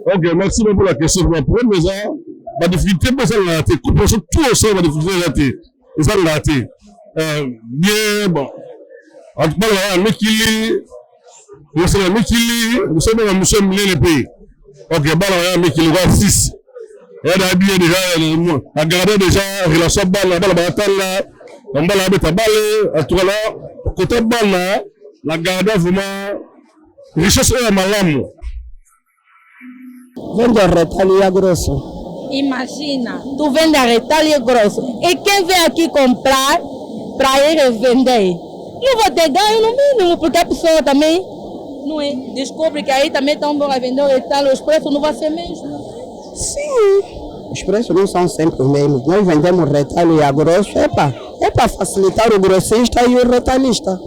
Ok, merci beaucoup pour la question. Pour la première maison, la difficulté, c'est la raté. Compréhension tout au sein, la difficulté est raté. Et ça, l'a raté. Bien, bon. En tout cas, là, nous sommes dans nous sommes les pays. Ok, bon, là, mais qui le 6. Et là, bien déjà, à garder déjà, relation balle, la bataille là, on va la mettre à balle, à tout à l'heure, côté balle là, la garder vraiment, richesse et malamu. Vende retalho grosso. Imagina, tu vende retalho grosso. E quem vem aqui comprar para ir revender? Não vou ter ganho no mínimo, porque a pessoa também não é, descobre que aí também estão bom a vender o retalho, os preços não vão ser mesmo. Sim, os preços não são sempre os mesmos. Nós vendemos retalho e a grosso, é para facilitar o grossista e o retalhista.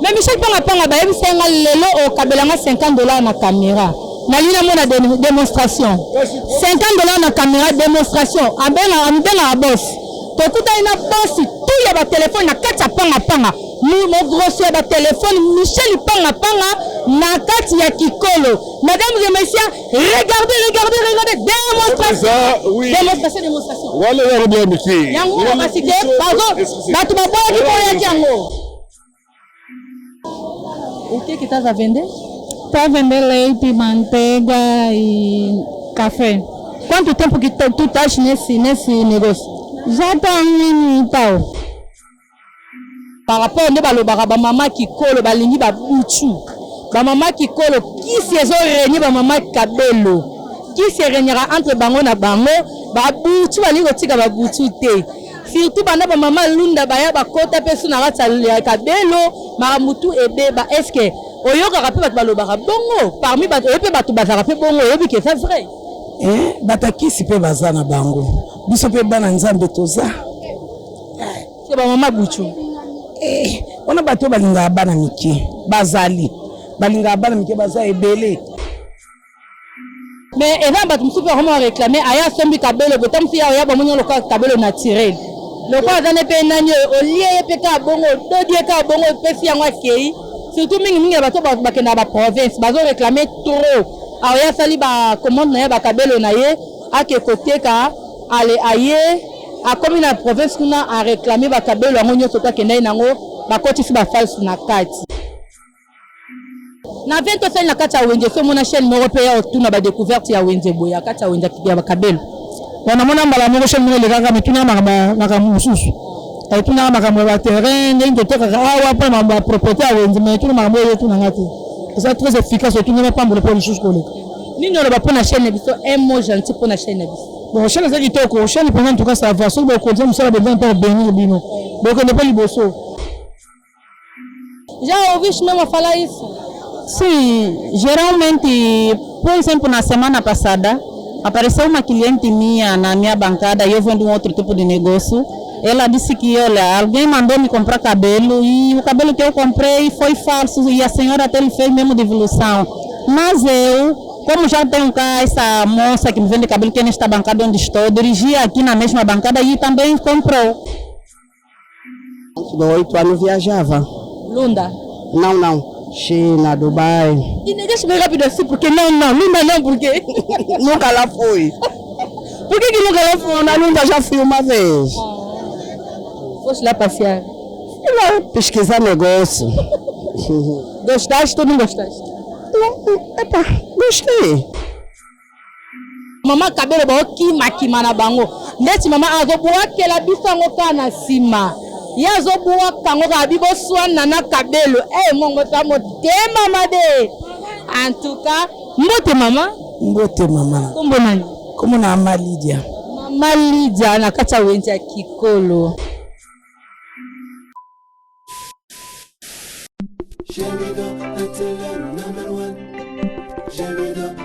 Mais Michel Panga bayebi senga lelo o kabelanga $50 na caméra. Na lina mona démonstration. $50 na caméra démonstration. Ambenga a boss. Tokuta ina boss tout ya ba téléphone na kati panga. Mo grosso ya ba téléphone Michel Panga na kati ya Kikolo. Mesdames et messieurs, regardez démonstration. Oui. Démonstration. Voilà, il y a bien Mickey. Yango parce que batu baboya ki boya yango. O que estás a vender? Para vender leite, manteiga e café. Quanto tempo que tu estás nesse negócio? Já está e tal. Par rapport à balobara ba mama Kikolo balingi ba buchu. Ba mama Kikolo qui se régner ba mama Kabelo. Qui se régnera entre bango na bango ba buchu bali kotika ba buchu te. Surtout bana ba mama Lunda baya ba kota pesu na ratsa ya Kabelo maramutu ebe ba eske oyoka rape bat balobara bongo parmi bat oyepe batu bazara pe bongo oyebi ke c'est vrai. Batakisi pe bazana bango. Biso pe bana nzambe toza. C'est ba mama buchu. On a bateau balinga bana miki bazali balinga bana miki baza ebele. Mais eva bat musupe vraiment réclamer aya sombi Kabelo botam fi aya ba munyo lokal Kabelo naturel. Lokwa zane pe nanyo olie pe ka bongo dodie ka bongo pe fi yango akei. Surtout mingi bato ba kena ba province bazo réclamer trop. Aya sali ba commande na ba Kabelo na ye ake côté ka ale aye a comme na province kuna a réclamer ba Kabelo ngonyo sota kenda nango ba kotisi ba false na kati. Na 20 ans na kati ya wenje so mona chaîne européenne otuna ba découverte ya wenje boya kati ya wenje ya ba Kabelo. Wana mona mbala moko chaîne mo le kanga mituna maka mususu. Tuna makambo ba terrain ndio toka awa pa mambo propriété ya wenje mais tuna mambo yetu na ngati. C'est très efficace tuna na pambo le pour mususu kole. Nini on va pour na chaîne biso un mot gentil pour na chaîne biso. Bon chaîne ça kitoko chaîne pendant en tout cas ça va so ba continuer musala besoin pour bénir bino. Donc on ne pas liboso. Já ouviste mesmo falar isso? Sim, geralmente, por exemplo, na semana passada, apareceu uma cliente minha na minha bancada e eu vendo outro tipo de negócio. Ela disse que, olha, alguém mandou me comprar cabelo e o cabelo que eu comprei foi falso e a senhora até lhe fez mesmo devolução. Mas eu, como já tenho cá essa moça que me vende cabelo que é nesta bancada onde estou, dirigi aqui na mesma bancada e também comprou. Antes de 8 anos viajava. Lunda? Não. China, Dubai. E deixa eu ver rápido assim, porque não, Lunda não, porque nunca lá fui. Por que nunca lá foi? Na Lunda já fui uma vez. Foste lá passear? Fui lá pesquisar negócio. Gostaste ou não gostaste? Epa, gostei. Mama Kabelo ba okima na bango. Ndeti mama azobuwa kela bisango kana sima. Yazo buwa kango ka bibo swana na Kabelo. Mongo ta motema made. En tout cas, mbote mama. Kombo nani? Kombo na Malidia. Mama Lidia na kata wenje ya Kikolo.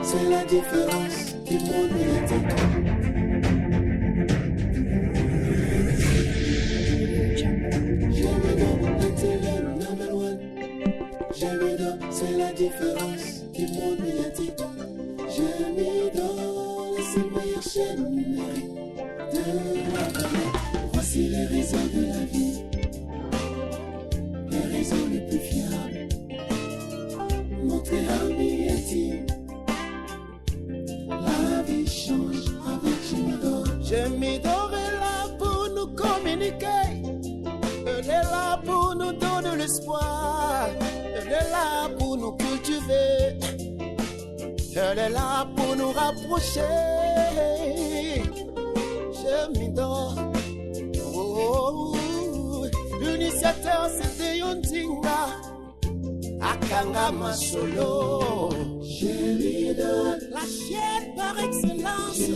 C'est la différence qui monte c'est la différence qui monte médiatique. J'ai mis dans la meilleure chaîne numérique de la planète. Voici les réseaux de la vie, les réseaux les plus fiables. Montrez à Mieti, Seul est là pour nous rapprocher. Je m'idore. Oh, l'initiateur c'était Yondinga. Akanga Masolo. La chaîne par excellence.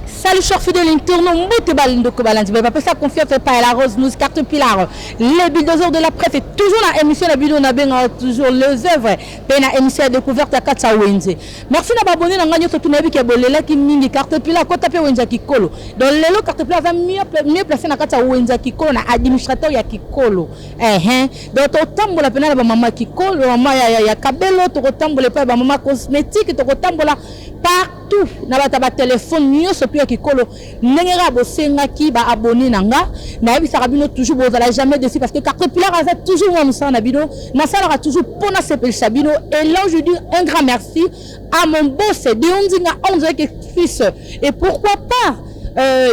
Salut chers fidèles, tournons Mbote Balindoko Balandi. Papa ça confiance par la Rose News Carte Pilar. Les bulldozers de la presse et toujours la émission la vidéo na benga toujours les œuvres. Pena émission découverte à Katsa Wenze. Merci na abonné na ngagno to nabi ke bolela ki mingi Carte Pilar ko taper Wenza Kikolo. Dans lelo Carte Pilar va mieux placé na Katsa Wenza Kikolo na administrateur ya Kikolo. Donc to tambola pena ba mama Kikolo, mama ya Kabelo to tambola pa ba mama cosmétique to tambola partout na ba téléphone nyonso pia Kikolo nengera bosenga ki ba abonné nanga na yebi sarabino toujours bozala jamais dessus parce que Carte Pilar a toujours moi na bino na sala toujours pona sepel sabino et là je dis un grand merci à mon boss de ondinga on que fils et pourquoi pas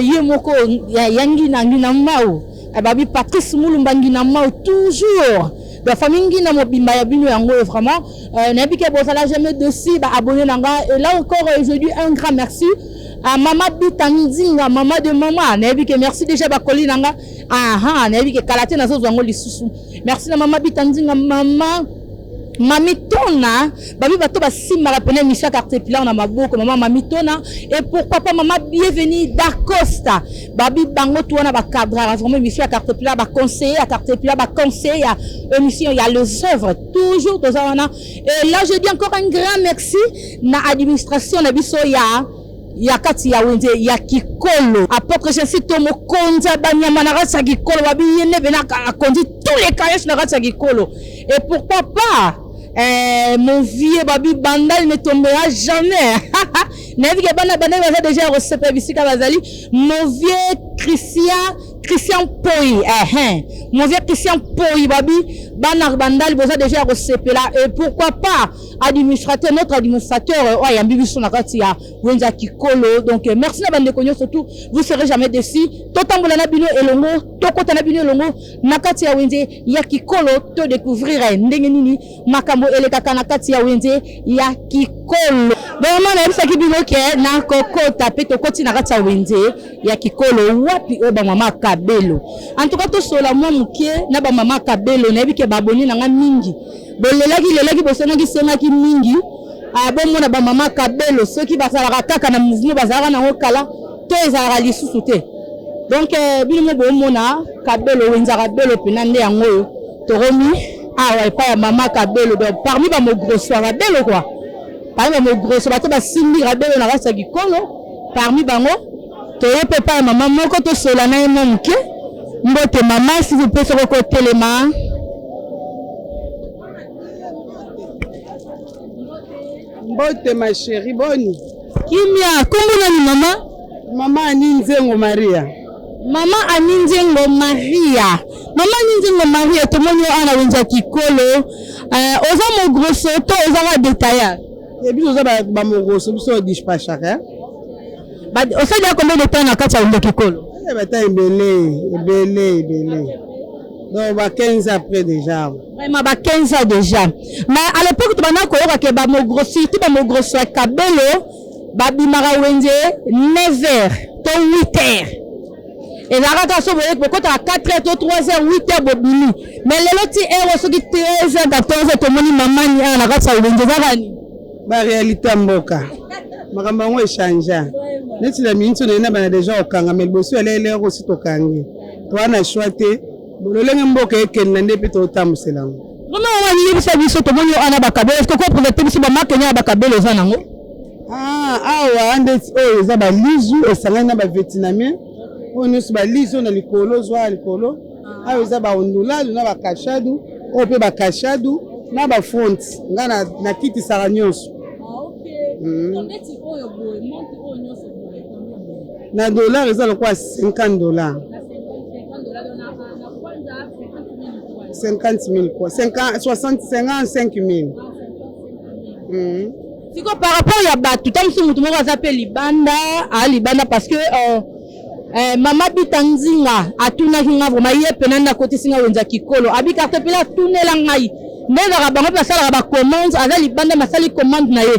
yemoko yangi na mau ababi Patrice Mulumba ngina mau toujours la famille ngina mobimba ya bino yango vraiment na yebi ke bozala jamais dessus ba abonné nanga et là encore je dis un grand merci à maman Bitandinga, maman de maman, nebi que merci déjà bakoli nanga. Nebi que kalate na zo zango lisusu. Merci na maman Bitandinga, maman Mamitona, babi bato ba simba rapene Micha Carte Pilar na maboko maman Mamitona et pour papa maman bienvenue d'Acosta. Babi bango tuana ba cadre, vraiment Micha Carte Pilar ba conseiller à Carte Pilar ba conseiller à émission il y a les œuvres toujours dans ana. Et là je dis encore un grand merci na administration na biso ya kati ya Wenze ya Kikolo apôtre Jésus Tomo Konza banyama na kati ya Kikolo babi yene bena conduit tous les cahiers na kati ya Kikolo et pourquoi pas mon vieux babi bandal ne tombera jamais navi ke bana bana va déjà recevoir bisika bazali mon vieux Christian Poi mon vieux Christian Poi babi bana bandal boza déjà recevoir et pourquoi pas administrateur notre administrateur ya mbibiso na kati ya Wenza Kikolo donc merci na bande konyo surtout vous serez jamais déçus totambola na bino elongo tokota na bino elongo na kati ya Wenze ya Kikolo to découvrir ndenge nini makambo elekaka na kati ya Wenze ya Kikolo vraiment na bisa kibino ke na kokota pe tokoti na kati ya Wenze ya Kikolo wapi o ba mama Kabelo en tout cas to sola mo mukie na ba mama Kabelo na bike baboni na nga mingi lelaki bosonaki sengaki mingi abomona ba mama Kabelo soki basalaka kaka na mouvement bazalaka nango kala to ezalaka lisusu te donc bino bomona Kabelo Wenza Kabelo pena nde yango oyo toromi awa epa ya mama Kabelo donc parmi ba mogrosso Kabelo quoi parmi ba mogrosso bato basimbi Kabelo na kati ya Kikolo parmi bango toyepe pa ya mama moko tosola na ye moke mbote mama si vous pouvez se recoter les mains. Mbote ma chérie boni. Kimia, comment nani mama? Mama Aninzengo Maria. Mama Aninzengo Maria. Mama Aninzengo Maria, tout le monde a Wenza Kikolo. Oza mo grosso, to oza va détailler. Et puis oza ba mo grosso, so dispatch chacun. Ba o fait déjà combien de temps na kati ya Wenza Kikolo? Eh ba ta ebele. Donc ba 15 après déjà. Vraiment ba 15 ans déjà. Mais à l'époque tu bana ko yoka ba mo grosso, tout ba mo grosso Kabelo, ba bimara Wenze 9h to 8h. Et la rata so boye ko ta 4h to 3h 8h bobini. Mais le loti ero so ki 13h 14h to moni mama ni ala rata Wenze zavani. Ba réalité mboka. Makambo ngo échanger. Neti la minute na bana déjà okanga mais bosu ele aussi tokangi. To ana choité. Bololenge mboka ekenda nde pe totambuselango. Mama wani yebisa biso to moni ana bakabelo est-ce que ko présenter biso ba makenya bakabelo za nango? Awa ndeti oyo eza ba lizu esangani na ba vietnamien. Oyo so ba lizu na likolo zwa likolo. Ayo eza ba ondulado na ba kashadu, o pe ba kashadu na ba front. Ngana na kiti sara nyonso. Ndeti oyo boy, monte oyo nyonso boy. Na dollar eza lokwa $50. 50 000 quoi, 55 000. Si par rapport à Batou, tant que tout le monde a appelé Libanda, parce que Maman Bitandinga a tourné vraiment y est penanda côté singa Wenza Kikolo. Abi Carte Pilar tourné langai. ndezaka bango mpe asalaka bacommande aza libanda basali commande na ye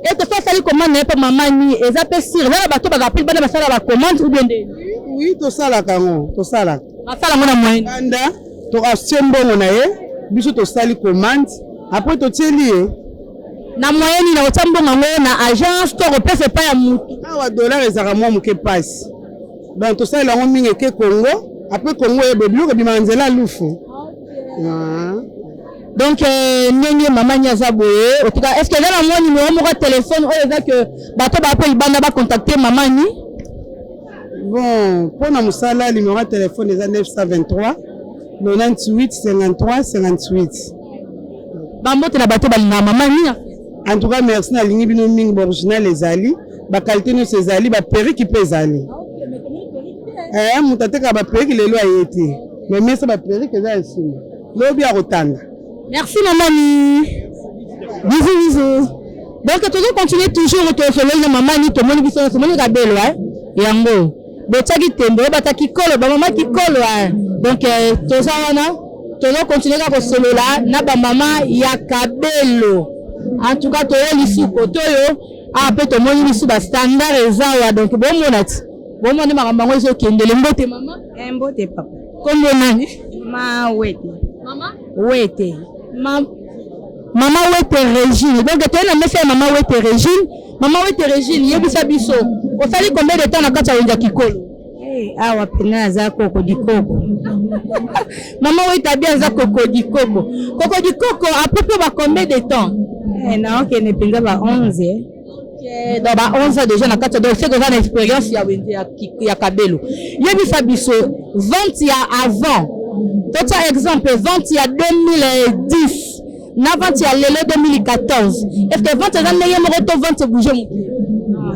ete so asali commande na ye mpe mama ni eza mpe sire eza na bato bazala mpe libanda basalaka bacommande ou bien nde oui tosalaka yango tosalaka basala ngo na moyenne banda tokatie mbongo na ye biso tosali commande après totieli ye na moyenne na otia mbongo yango na agence to kopesa epai ya motu awa dollar ezalaka mwa moke pasi donc tosalela yango mingi eke Congo après Congo yebe biloko ebimaka nzela lufu donc ndenge mama nyaza boye en tout cas est-ce que eza na mwa numéro moko ya téléphone oyo eza ke bato bapo libanda bacontacte mama ni bon mpona mosala numéro ya téléphone eza 923 98 53 58 bambote na bato balingaka mama ni en tout cas merci nalingi bino mingi baoriginal ezali bakalite nyonso ezali baperiki mpe ezali moto atekaka baperiki lelo aye te mais mesa baperiki eza esima lobi akotanda. Merci maman. Bisous bisous. Donc tu continuer toujours to solo na maman ni to moni biso so moni ka belo yango. Botaki tembo bataki kolo ba maman ki kolo donc to ça wana to continuer ka solo la na ba maman ya kabelo. En tout cas to lisu koto yo pe to moni biso ba standard ezawa donc bon monati. Bon moni makamba ngo zo kendele mbote maman. Mbote papa. Kombo nani? Ma wete. Maman? Wete. Maman Wete Régine. Donc tu as un maman Wete Régine. Maman Wete Régine, yebisa biso. Au sali combien de temps na kati ya wenja kikolo? Awa pena za koko di koko. Maman Wete bien za koko di koko. Koko di koko à peu près combien de temps? Na ok ne penza ba 11. Donc ba 11 ans déjà na kati donc c'est déjà une expérience ya kabelo. Yebisa biso vente ya avant. D'autres exemple, vente il y a 2010, na vente il y a lelo 2014. Est-ce que vente est meilleur moto vente bouger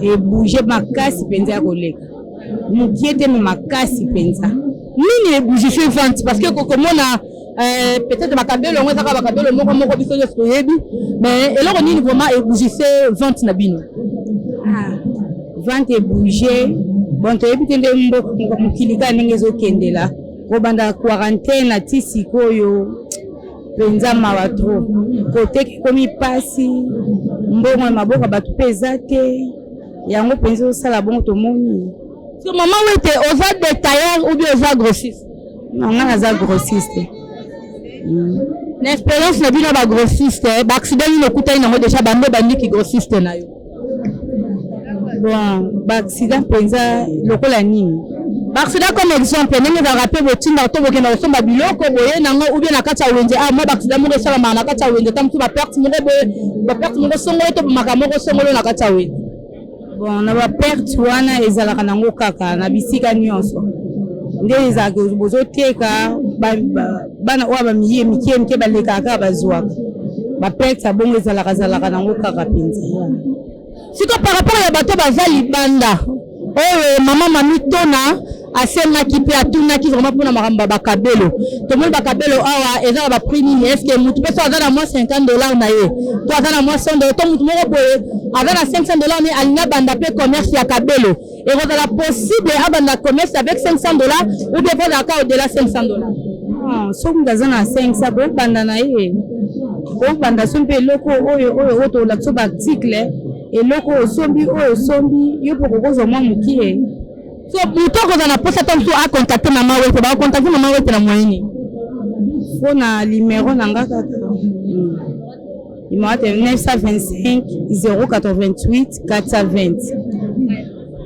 et bouger makasi penza ya koleka. Mukiete no makasi penza. Nini e bouger fait vente parce que comme on a peut-être makabelo on ezaka makabelo moko biso yo soyebi mais eloko nini vraiment e bouger fait vente na bino. Vente e bouger bon to ebitende mboko mukilika ndenge zo kendela. Kobanda quarantaine na tisikoyo penza mawa tro kote komi pasi mbongo maboka batu peza te yango penza osala bongo tomoni so maman Wete oza détaillant ou bien oza grossiste non nga naza grossiste na expérience na bino ba grossiste ba accident ni okutai nango déjà bambe bandiki grossiste na yo bon ba accident penza lokola nini. Accident comme exemple, nous avons rappelé votre team auto qui n'a pas de biloko boye nango ou bien na kati ya wende moi accident mo resala na kati ya wende tam tu ba perte mo songo to makamoko songo na kati ya wende bon na ba perte wana ezalaka nango kaka na bisika nyonso nde ezaka bozo teka bana oba miye mikie balekaka bazwaka ba perte bongo ezalaka nango kaka penza. Siko par rapport ya bato bazali banda maman mami tona asenaki pe atunaki vraiment pour na makamba bakabelo to moni bakabelo awa eza ba prix nini est-ce que mutu pe so aza na moins $50 na ye to aza na moins $100 to mutu moko boye aza na $500 mais alina banda pe commerce ya kabelo et vous la possible abanda commerce avec $500 ou bien vous d'accord au-delà $500 so mutu na 500 bo banda na ye bo banda so mpe loko oyo to la so ba article eloko osombi oyo osombi yo poko kozwa mwa mokie so mutu akoza na posa to a contacter mama Wete ba contacter mama Wete na moyenne fo na numéro na nga kaka numéro 925 088 420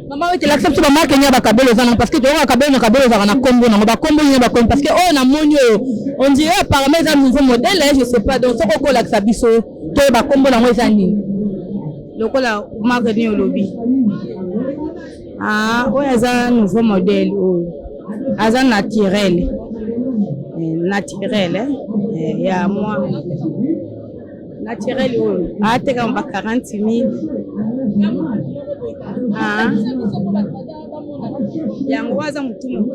mama Wete l'accepte ba marque nya ba kabelo zana parce que to ba kabelo zana na kombo na ba kombo nya ba kombo parce que na monyo on dirait apparemment un nouveau modèle je sais pas donc soko ko laksa biso to ba kombo na mo zani lokola marque ni olobi oyo aza nouveau modèle oyo aza naturel ya moi naturel oyo ateka ba 40 000 yango waza mutumo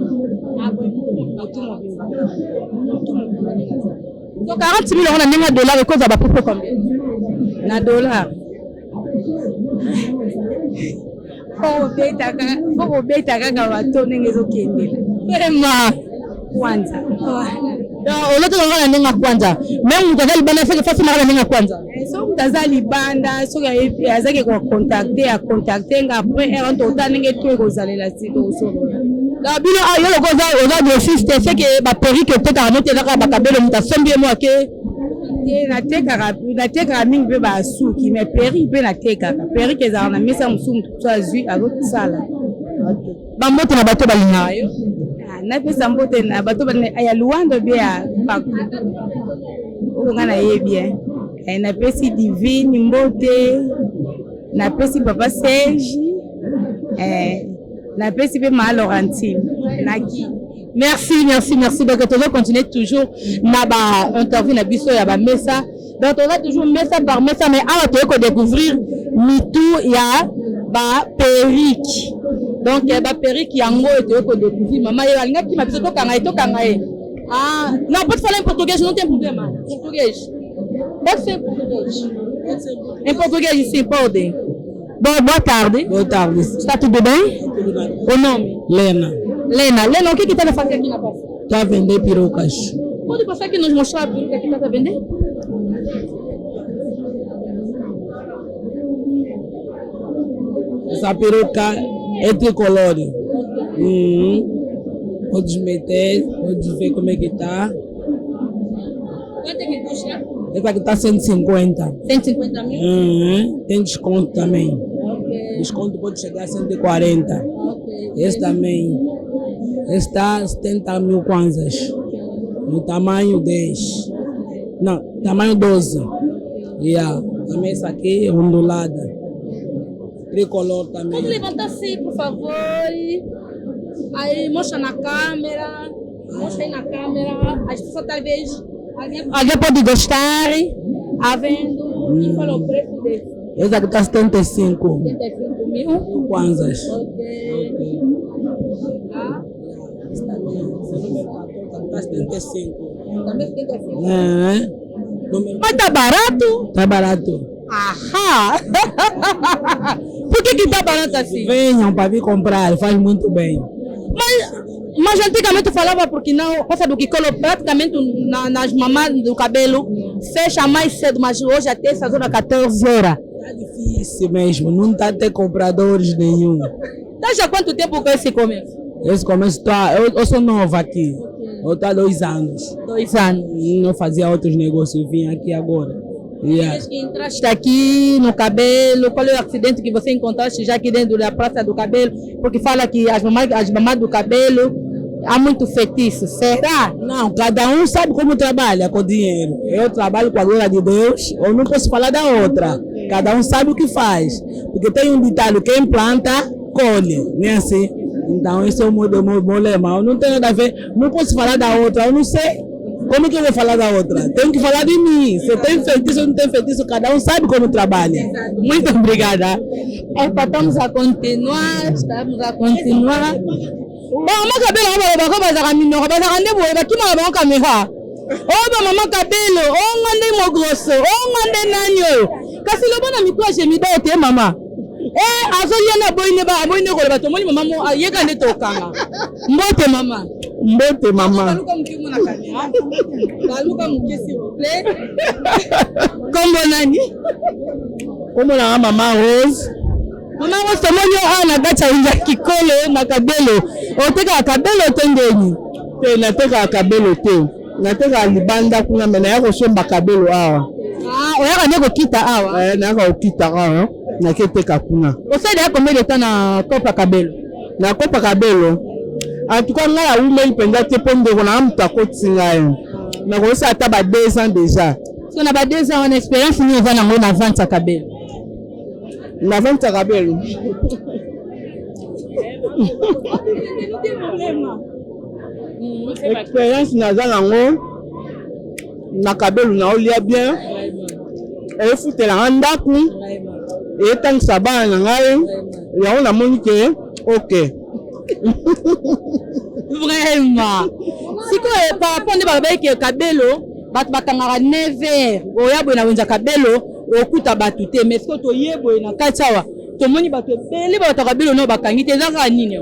so 40 000 on a ndenge dollar cause ba peu combien na dollar Faut beta kaka bato ndenge ezokendela vraiment kwanza oloto ngana nenga kwanza même mutaza libanda feke fasi mara nenga kwanza so mutaza libanda so azaki ko contacter nga après un total nenge to kozalela sito so la bino ayo lo koza oza de office te feke ba perruque te ka note ka ba kabelo mutasombi mo ke natekaka mingi mpe basuki mais perruque mpe natekaka perruque ezalaka na mesa mosusu motu azwi azosala bambote na bato balingaka yo napesa mbote na bato ya luando bie ya paku oyo nga nayebi napesi divine mbote napesi papa Serge napesi mpe maa Laurentine naki merci donc tu vas continuer toujours na ba interview na biso ya ba mesa donc on va toujours mesa par mesa mais on va découvrir mitou ya ba perruque donc ba perruque yango et ko découvrir maman ya linga ki ma biso to kanga ah non pas parler en portugais non tem problema portugais pode ser portugais em português ici pode. Bon, boa tarde. Está tudo bem? O nome? Lena, o que está fazendo aqui na praça? tá vendendo perucas. Pode passar aqui nos mostrar a peruca que está vendendo? Essa peruca é tricolor. Pode meter, pode ver como é que tá. Quanto é que custa? Essa aqui tá 150. 150 mil? Tem desconto também. Ok. Desconto pode chegar a 140. Ok. Esse também. Esse está 70 mil kwanzas. No tamanho 10. Não, tamanho 12. Também essa aqui é ondulada. Tricolor também. Pode levantar assim, por favor. Aí mostra na câmera. Mostra aí na câmera. As pessoas talvez. Alguém pode gostar. Havendo. E qual é o preço desse? Essa aqui está 75. 75 mil Kwanzas. Ok. Está 75. Também 75. Mas tá barato? Tá barato. Ahá! Por que tá barato assim? Venham para vir comprar, faz muito bem. Mas antigamente falava porque não, passa do que colo praticamente nas mamães do cabelo fecha mais cedo, mas hoje até essas horas 14 horas. Tá difícil mesmo, não tá até compradores nenhum. Tá já quanto tempo com esse comércio? Esse comércio eu sou nova aqui. Eu estou há 2 anos. 2 anos. Eu fazia outros negócios, vim aqui agora. Desde que entraste aqui no cabelo, qual é o acidente que você encontraste já aqui dentro da Praça do Cabelo? Porque fala que as mamães do cabelo há muito feitiço, será? Não, cada um sabe como trabalha com o dinheiro. Eu trabalho com a glória de Deus, eu não posso falar da outra. Cada um sabe o que faz. Porque tem um ditado, quem planta, colhe, não é assim? Então esse é o meu lema. Eu não tenho nada a ver, não posso falar da outra, eu não sei. Como que eu vou falar da outra? Tenho que falar de mim. Se tem feitiço ou não tem feitiço, cada um sabe como trabalha. Muito obrigada. Estamos a continuar. Mama cabelo, mama cabelo, ngande grosso, ngande nanyo. Kasi lobona mikwaje midote mama. Azoliana boyne ko bato moni mama yeka nde tokanga. Mbote mama. Baluka muki s'il vous plaît. Kombo nani? Kombo na mama Rose. Mama Rose tomonyo ana gacha inja kikolo na kabelo. Oteka kabelo tendeni. Te nateka kabelo te. Nateka libanda kuna mena yako somba kabelo awa. Oyaka ndeko kita awa. Naka okita awa. Naketeka kuna. Osede ya combien de temps na Copa Cabelo? Na Copa Cabelo. En tout cas, nga umeli penza te ponde kona mtu akotinga yo. Na kosa ata ba 2 ans déjà. So na ba 2 ans on expérience ni eza nango na vente ya Cabelo. Na vente ya Cabelo. Expérience naza nango na Cabelo na olia bien. E futela ndaku. E tangisa bana na ngai. Ya ona moni ke OK. Vraiment. Siko par rapport à babeke Cabelo, bat bakangara 9h. Oya boina wenza Cabelo, okuta batu te mais ko to yebo na katsawa. To moni bato bele ba Cabelo no bakangi te zaka nini.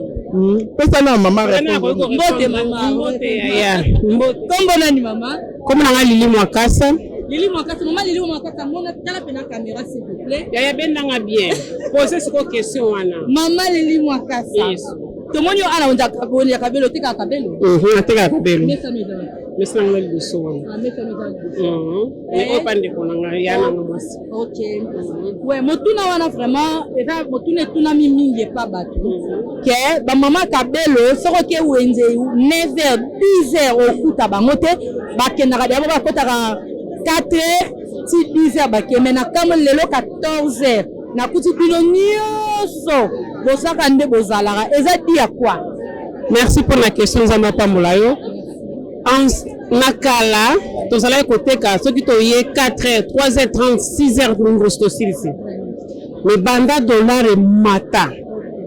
pesa na mama mbote mama mbote ya kombo nani mama comme na Lili Mwakasa maman Lili Mwakasa mona tala pena caméra s'il vous plaît ya bendanga bien poser ce question wana maman Lili Mwakasa tomoni yo ala onja kaboni ya kabelo tika kabelo ateka kabelo mesa ngalo liso wana et opande konanga yana mwasi OK ouais motuna wana vraiment eza motuna tuna mingi pa batu ke ba mama kabelo soko ke wenze 9h 10h okuta bango te bakendaka d'abord bakotaka 4h ti 10h bakemena kama lelo 14h na kuti bino nyonso bosaka nde bozalaka eza di ya quoi. Merci pour la question za mapambola yo en nakala tozala koteka soki toye 4h 3h30 6h ningosto silisi mais banda dollar et mata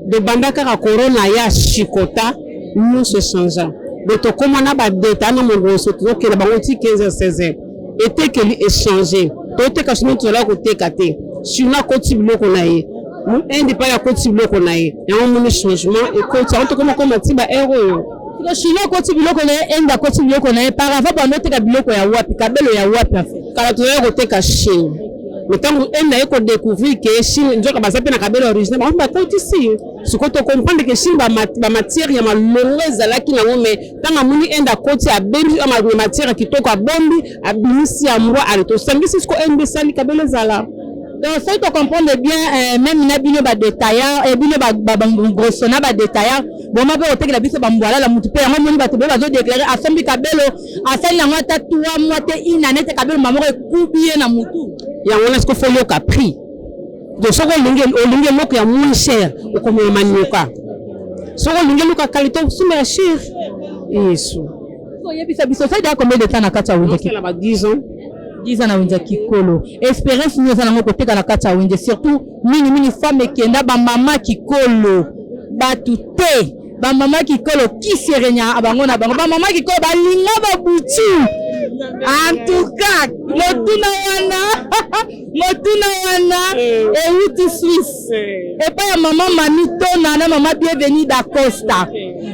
de banda kaka corona ya chikota nous se changeant de to komana ba data na mongoso tokela bango ti 15h 16h et que li échanger to teka sino tozala koteka te sina koti biloko na ye ende pa ya koti biloko na ye ya mon changement et koti on to comme tiba héros ko chino koti biloko na ye enda koti biloko na ye par avant bando teka biloko ya wapi kabelo ya wapi afa kala tozala koteka Chine mais tant enda eko découvrir que Chine njoka basape na kabelo original ba koti si siko to comprendre que Chine ba matière ya malongo ezalaki na ngome tanga muni enda koti ya benji ama matière kitoko abombi abimisi ya mwa ali to sangisi siko ende sali kabelo zala. Donc ça tu comprendre bien même na bino ba détaillant et bino ba grosso na ba détaillant bon ma pe otekela biso ba mbwala la mutu pe yango moni ba to ba zo déclarer asombi kabelo asali yango ta 3 mois te inane te kabelo mama ko kubie na mutu yango na siko folio ka prix de soko linge moko ya moins cher o comme manuka soko linge luka qualité super cher eso so yebisa biso ça da combien de temps na kata wunje ki la ba 10 ans 10 ans na wunje kikolo espérance nous za ngo koteka na kata wunje surtout mini femme kenda ba mama kikolo batute ba mama kikolo kiserenya abango na bango ba mama kikolo balinga ba butu en tout cas motuna wana et uti Suisse et pas ya mama Manito na mama bienvenue d'Acosta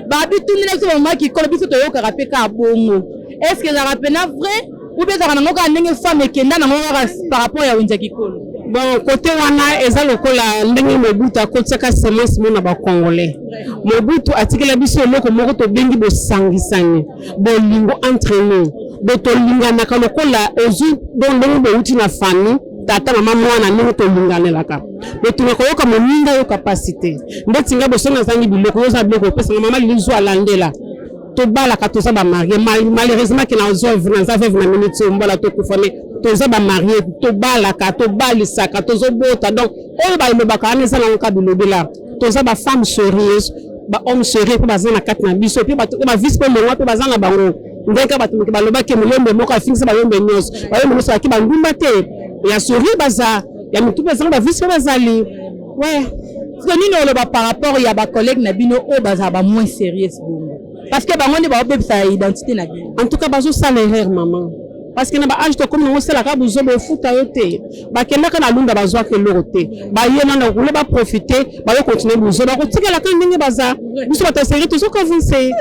babi tuni na so mama kikolo biso to yoka rapeka bongo est-ce que ça rappelle vrai ou bien ça na ngoka ndenge femme kenda na ngoka par rapport ya unja kikolo bon côté wana eza lokola ndenge Mobutu akotisaka semence mona ba congolais Mobutu atikela biso loko moko to bengi bo sangisani bolingo entre nous de to lingana ka lokola ozu don ndenge bo uti na famille tata mama mwana ndenge to linganelaka mais tunakoyoka moninga yo capacité ndetinga bosona zangi biloko yo za biloko pesa mama lizo alandela to bala ka to za ba marié malheureusement que na zo vina za vivre na minute mbola to kufane to za ba marié to bala ka to balisa ka to zo bota donc on ba le bakane za na kabilo bila to za ba femme sérieuse ba homme sérieux pe bazana kat na biso pe ba vice pe mo pe bazana bango ndeka ba tumiki ba loba ke mulembe moko afingisa ba yombe nyos ba yombe nyos aki ba ngumba te ya sérieux baza ya mutu bazana ba vice pe bazali ouais ce nini on ba par rapport ya ba collègue na bino o baza ba moins sérieux bongo parce que bango ne ba obebisa identité na bino en tout cas bazo salaire maman parce que na ba age to comme on sala ka buzo be futa yote ba kenda kana lunda bazo ke lorote ba yena na kule ba profiter ba yo continuer buzo ba ko tikela ka ndenge baza biso ba taseri to soko vince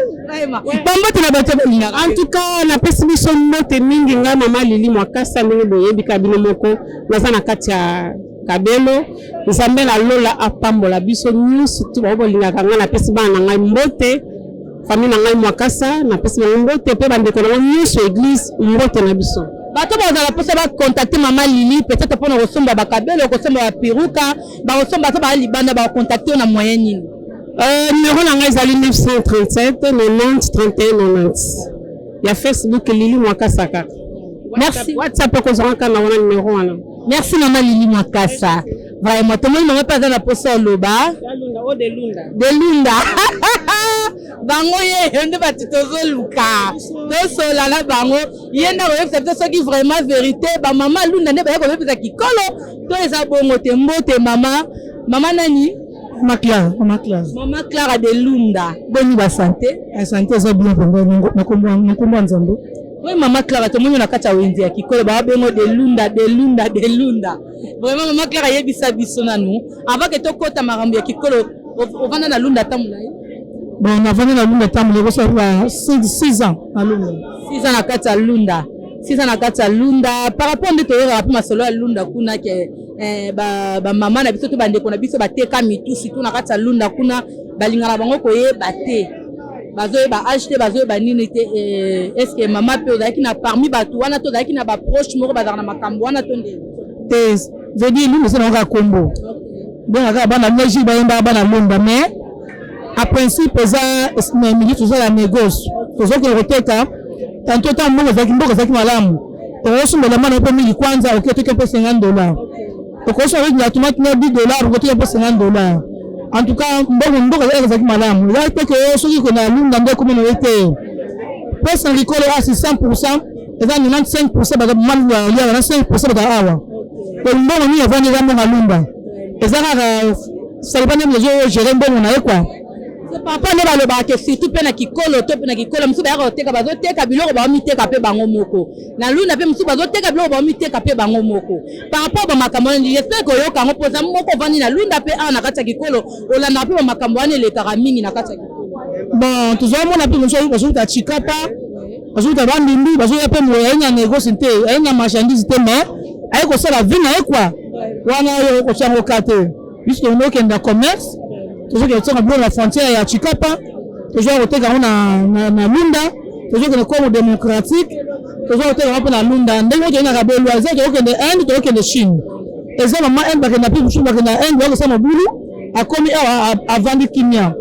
bambo tena bato balina en tout cas na pesi biso mote mingi nga mama Lili Mwakasa ndenge boyebi kabino moko naza na kati ya kabelo nzambe na lola apambola biso nyusu tu ba bolinga kanga na pesi bana ngai mbote famille na ngai Mwakasa na pesi na mbote pe bandeko na nyusu église mbote na biso bato bazala posa ba contacter mama Lili peut-être pour nous resomba ba kabelo ko somba ba peruka ba resomba ba libanda ba contacter na moyen nini numéro na ngai ezali 937 90 31 90 ya Facebook Lili Mwakasa kaka merci WhatsApp ko zonka na wana numéro wana merci mama Lili Mwakasa vraiment tout le monde m'a pas dans la posa loba de lunda bango ye nde batitozo luka to sola la bango yenda ko yebisa soki vraiment vérité ba mama lunda ne ba ko yebisa kikolo to eza bongo te mbote mama nani Mama Clara de Lunda boni ba santé santé zo bien bongo nakombo nzambe oui mama Clara to moni na kata wenzi ya kikolo ba bengo de Lunda vraiment mama Clara yebisa biso nanu avant que to kota marambo ya kikolo ovanda na Lunda tamula Bon, on a vendu la lune de temps, ça fait 6 ans à Lunda. 6 ans à Kata Lunda. 6 ans à Kata Lunda. Par rapport à notre rapport à solo à Lunda, kuna que maman a biso to bande kona biso bate kamitu surtout na Kata Lunda kuna balingala bango koye bate. Bazoe ba acheter bazoe ba nini te est-ce que maman peut ozaki na parmi batu wana to ozaki na ba proche moko bazana na makambo wana to ndé. Te je dis lui c'est na combo. Bon aka bana neji ba yemba bana Lunda mais à principe ça mais milieu tout ça la négoce. Tout ça que roteka tantôt tant mboko zaki malamu. Oso mbele mana pe mili kwanza okitoke pe $50. Okoso avec la tomate na $10 okitoke pe $50. En tout cas, mboko zaki malamu. Là peut que ceux qui connaissent Lunda ndo comme on était. Presque ricolo à 100%, et dans 95% ba malu ya 5% ba awa. Ko mboko ni avani rambo na Lunda. Et ça ça dépend même les gens gérer mboko na quoi. Papa ne ba le ba ke surtout pe na kikolo to pe na kikolo musu ba roteka bazo teka biloko ba miteka pe bango moko na Lunda pe musu bazo teka biloko ba miteka pe bango moko par rapport ba makambo j'espère que yo kango poza moko vani na Lunda pe na kata kikolo olanda pe ba makambo ane le karamingi na kata kikolo bon toujours mon appel musu bazo ta chikapa bazo ta bandimbi bazo ya pe mo enya négoce te enya marchandise te mais ay ko sala vina quoi wana yo ko chango kate puisque on okenda commerce toujours que tu as la frontière à Chikapa, toujours au Tega na Lunda, toujours que le Congo démocratique, toujours au Tega na Lunda, ndenge tu na kabelo aza tu que de Inde, tu que de Chine. Et ça maman Inde ba na pi musu ba na Inde ba ça mabulu a komi a vendre kimia.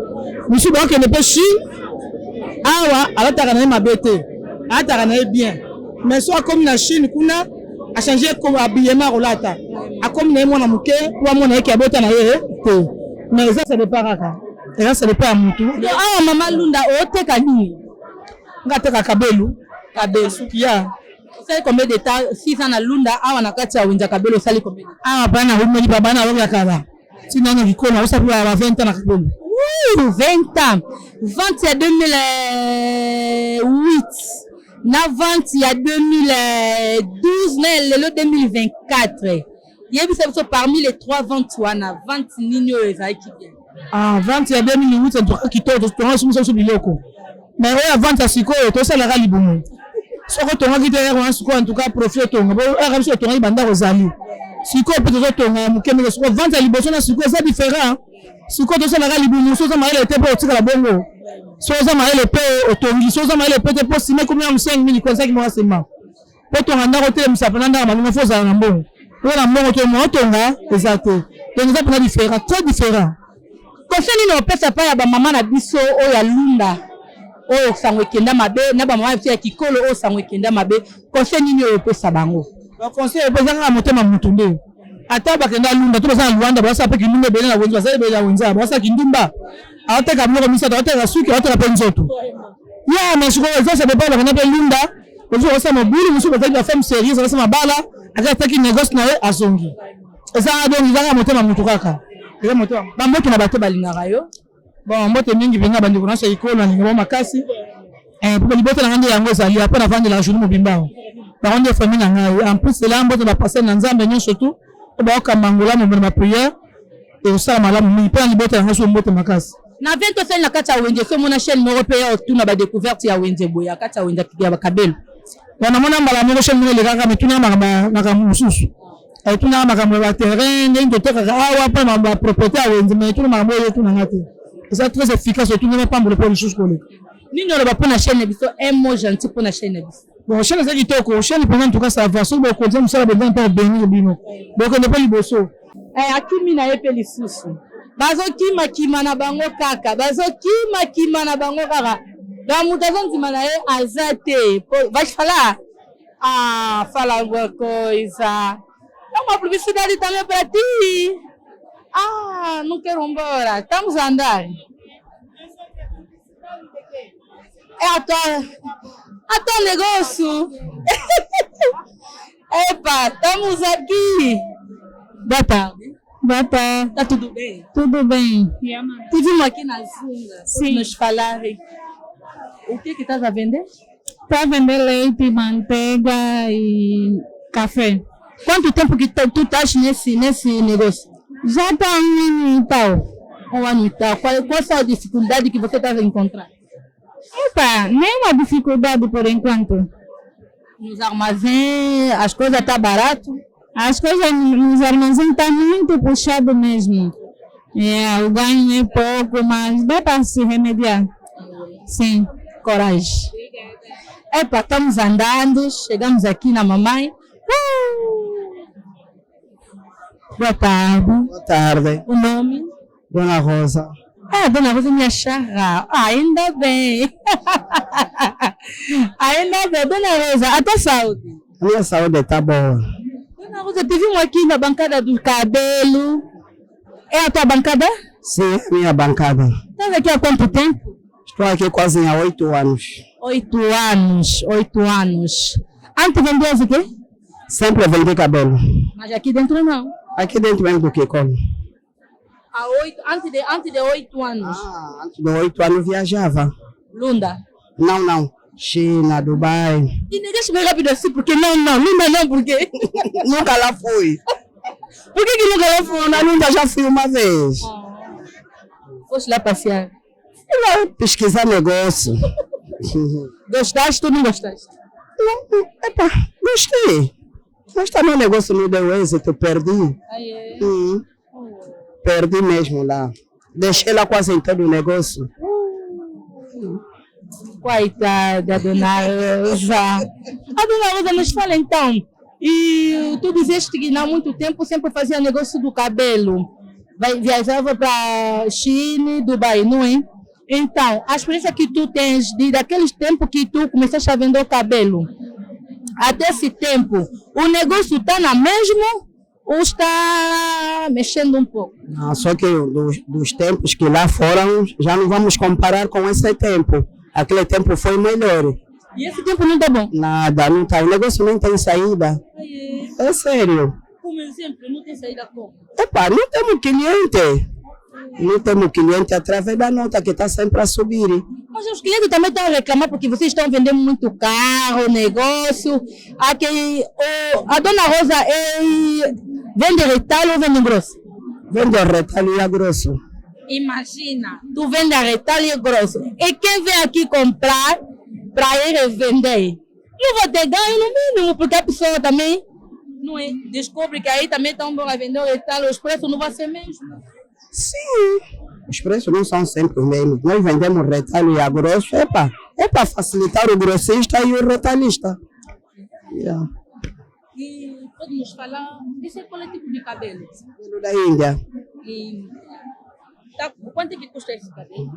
Musu ba que ne pe Chine. Awa ala ta kana mabete. Ala ta kana bien. Mais soit comme na Chine kuna a changé comme habillement rolata. A comme na mwana muke, kwa mwana yake abota na yeye. Mais ça c'est pas rare. Et ça c'est pas à mon tour. Ah maman Lunda oteka nini? Ngateka kabelu sukia. Sali combien de temps 6 ans na Lunda awa na kati ya wenja kabelo sali combien? Ah bana umeli babana wa kala. Sina na vikona usa kwa 20 ans na kabelu. 20 ans. 20 ya 2008. Na 20 ya 2012 na lelo 2024. Yebi parmi les 3 ventes wana 20 nini oyo ezaki bien. Ah 20 ya 2008 en tout cas kitoko to so biloko. Mais oya 20 ya sikoyo to sala ga libumu. Soko tonga kitera wana sikoyo en tout cas profit tonga. Bo ara so tonga ibanda rozali. Sikoyo peut to tonga mukemeke soko 20 ya liboso na sikoyo c'est différent. Sikoyo to sala ga libumu so za maele te po tika la bongo. So za maele pe otongi so za maele pe te po sima comme 5000 kwa ça qui moi sema. Po tonga ndako te msapana ndako malunga fo za na mbongo. Voilà, mon tonga, exact. Donc, nous avons différent, très différent. Concernant nos pères, pas ya ba maman na biso o ya Lunda. O sangwe kenda mabe, na ba maman ya kikolo o sangwe kenda mabe. Concernant nos pères bango. Donc, conseil pesa nga motema mutunde. Ata ba kenda Lunda, to basa Luanda, ba sa pe kindumba bele na wenza, sa bele na wenza, ba sa kindumba. Ata ka mlo misa, ata ka suki, ata ka penzoto. Ya, mais je crois ça c'est pas la kenda Lunda. Aujourd'hui, ça m'a boule, monsieur, parce que la femme sérieuse, ça m'a bala. Aka qui négoce na azongi. Eza donc izanga motema mutu kaka. Eza motema. Ba moto na bato balingaka yo. Bon, moto mingi benga bandi kuna sa ikolo na ngoma makasi. Pour libota na ngande yango zali apa na vendre la journée mobimba. Ba ngande famille na ngai. En plus là mboto ba passer na nzambe nyo surtout. Ba ka mangola mo na prière. Et osala malamu mi pa libota na ngaso mboto makasi. Na 20 sel na kata wenje so mona chaîne européenne otuna ba découverte ya wenje boya kata wenje kidia ba kabelo. Wana mona mbala mo chaîne mo le kaka mituna na mususu. Et tout na makambo ba terrain ndio toka awa pa ma propriété a wenze mais tout makambo yetu na ngati. C'est très efficace tout na pas pour les choses collées. Nini on va pour la chaîne biso un mot gentil pour la chaîne biso. Bon chaîne ça kitoko, chaîne pendant en tout cas ça va so ba continuer ça ba dans pas bénir bino. Donc on ne pas liboso. Akimi na yepe lisusu. Bazo kima na bango kaka, bazo kima na bango kaka. Ba mutazo nzima na ye azate. Va fala. Ah, fala coisa. É uma publicidade também para ti. Ah, não quero embora. Estamos a andar. É a tua negócio. Epa, estamos aqui. Boa tarde. Boa tarde. Tá tudo bem? Tudo bem. Tivemos aqui na Zunga. Sim. Nos falarem. O que estás a vender? Para vender leite, manteiga e café. Quanto tempo que tu estás nesse negócio? Já está 1 ano e tal. Um ano e tal. Qual são a dificuldade que você estava a encontrar? Epa, nenhuma dificuldade por enquanto. Nos armazéns, as coisas estão barato? As coisas nos armazéns estão muito puxado mesmo. O ganho é pouco, mas dá para se remediar. Sim. Coragem. Epa, estamos andando, chegamos aqui na mamãe. Boa tarde. Boa tarde. O nome? Dona Rosa. Dona Rosa, minha charra. Ainda bem. Ainda bem. Dona Rosa, a tua saúde? A minha saúde está boa. Dona Rosa, te vimos aqui na bancada do cabelo. É a tua bancada? Sim, é a minha bancada. Estás aqui há quanto tempo? Estou aqui quase há 8 anos. 8 anos, 8 anos. Antes vendias o quê? Sempre vendi cabelo. Mas aqui dentro não. Aqui dentro mesmo do Kikolo. Antes de 8 anos. Antes de 8 anos viajava. Lunda? Não. China, Dubai. E negaste bem rápido assim, porque não, Lunda não, por quê? Nunca lá fui. Por que nunca lá fui? Na Lunda já fui uma vez. Foste lá passear? Fui lá pesquisar negócio. Gostaste ou não gostaste? Epa, gostei. Mas também o negócio não deu êxito, perdi. Perdi mesmo lá. Deixei lá quase em todo o negócio. Coitada, Dona Rosa. A Dona Rosa nos fala então. E tu dizeste que não há muito tempo sempre fazia negócio do cabelo. Viajava para China, Dubai, não é? Então, a experiência que tu tens daqueles tempos que tu começaste a vender o cabelo, até esse tempo, o negócio está na mesma ou está mexendo um pouco? Não, só que dos tempos que lá foram, já não vamos comparar com esse tempo. Aquele tempo foi melhor. E esse tempo não está bom? Nada, não está. O negócio não tem saída. É sério. Como exemplo, não tem saída como? Epa, não temos cliente. Não temos cliente através da nota que está sempre a subir. Mas os clientes também estão a reclamar porque vocês estão vendendo muito carro, negócio. A Dona Rosa vende retalho ou vende grosso? Vende retalho e grosso. Imagina, tu vende retalho e grosso. E quem vem aqui comprar para ir vender? Não vou ter ganho no mínimo, porque a pessoa também não é, descobre que aí também estão a vender o retalho, os preços não vão ser mesmo. Sim, os preços não são sempre os mesmos. Nós vendemos retalho e grosso, é para facilitar o grossista e o retalhista. E pode nos falar, esse qual é o tipo de cabelo? Cabelo da Índia. Quanto é que custa esse cabelo?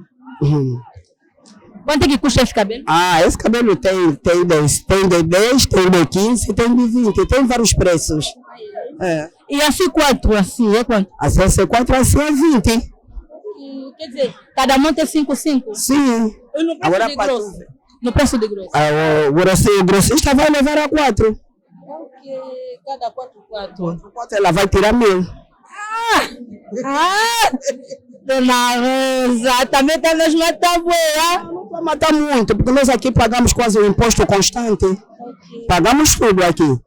Quanto é que custa esse cabelo? Esse cabelo tem de 10, tem de 15, tem de 20, tem vários preços. E a C4, assim, é quanto? A C4 assim é 20. Quer dizer, cada monte é 5. Sim. E no preço de grosso? No preço de grosso? O grossista vai levar a 4. Cada 4. Ela vai tirar 1.000. Dona Rosa, também está nos matar boa. Não vai matar muito, porque nós aqui pagamos quase o imposto constante. Pagamos tudo aqui.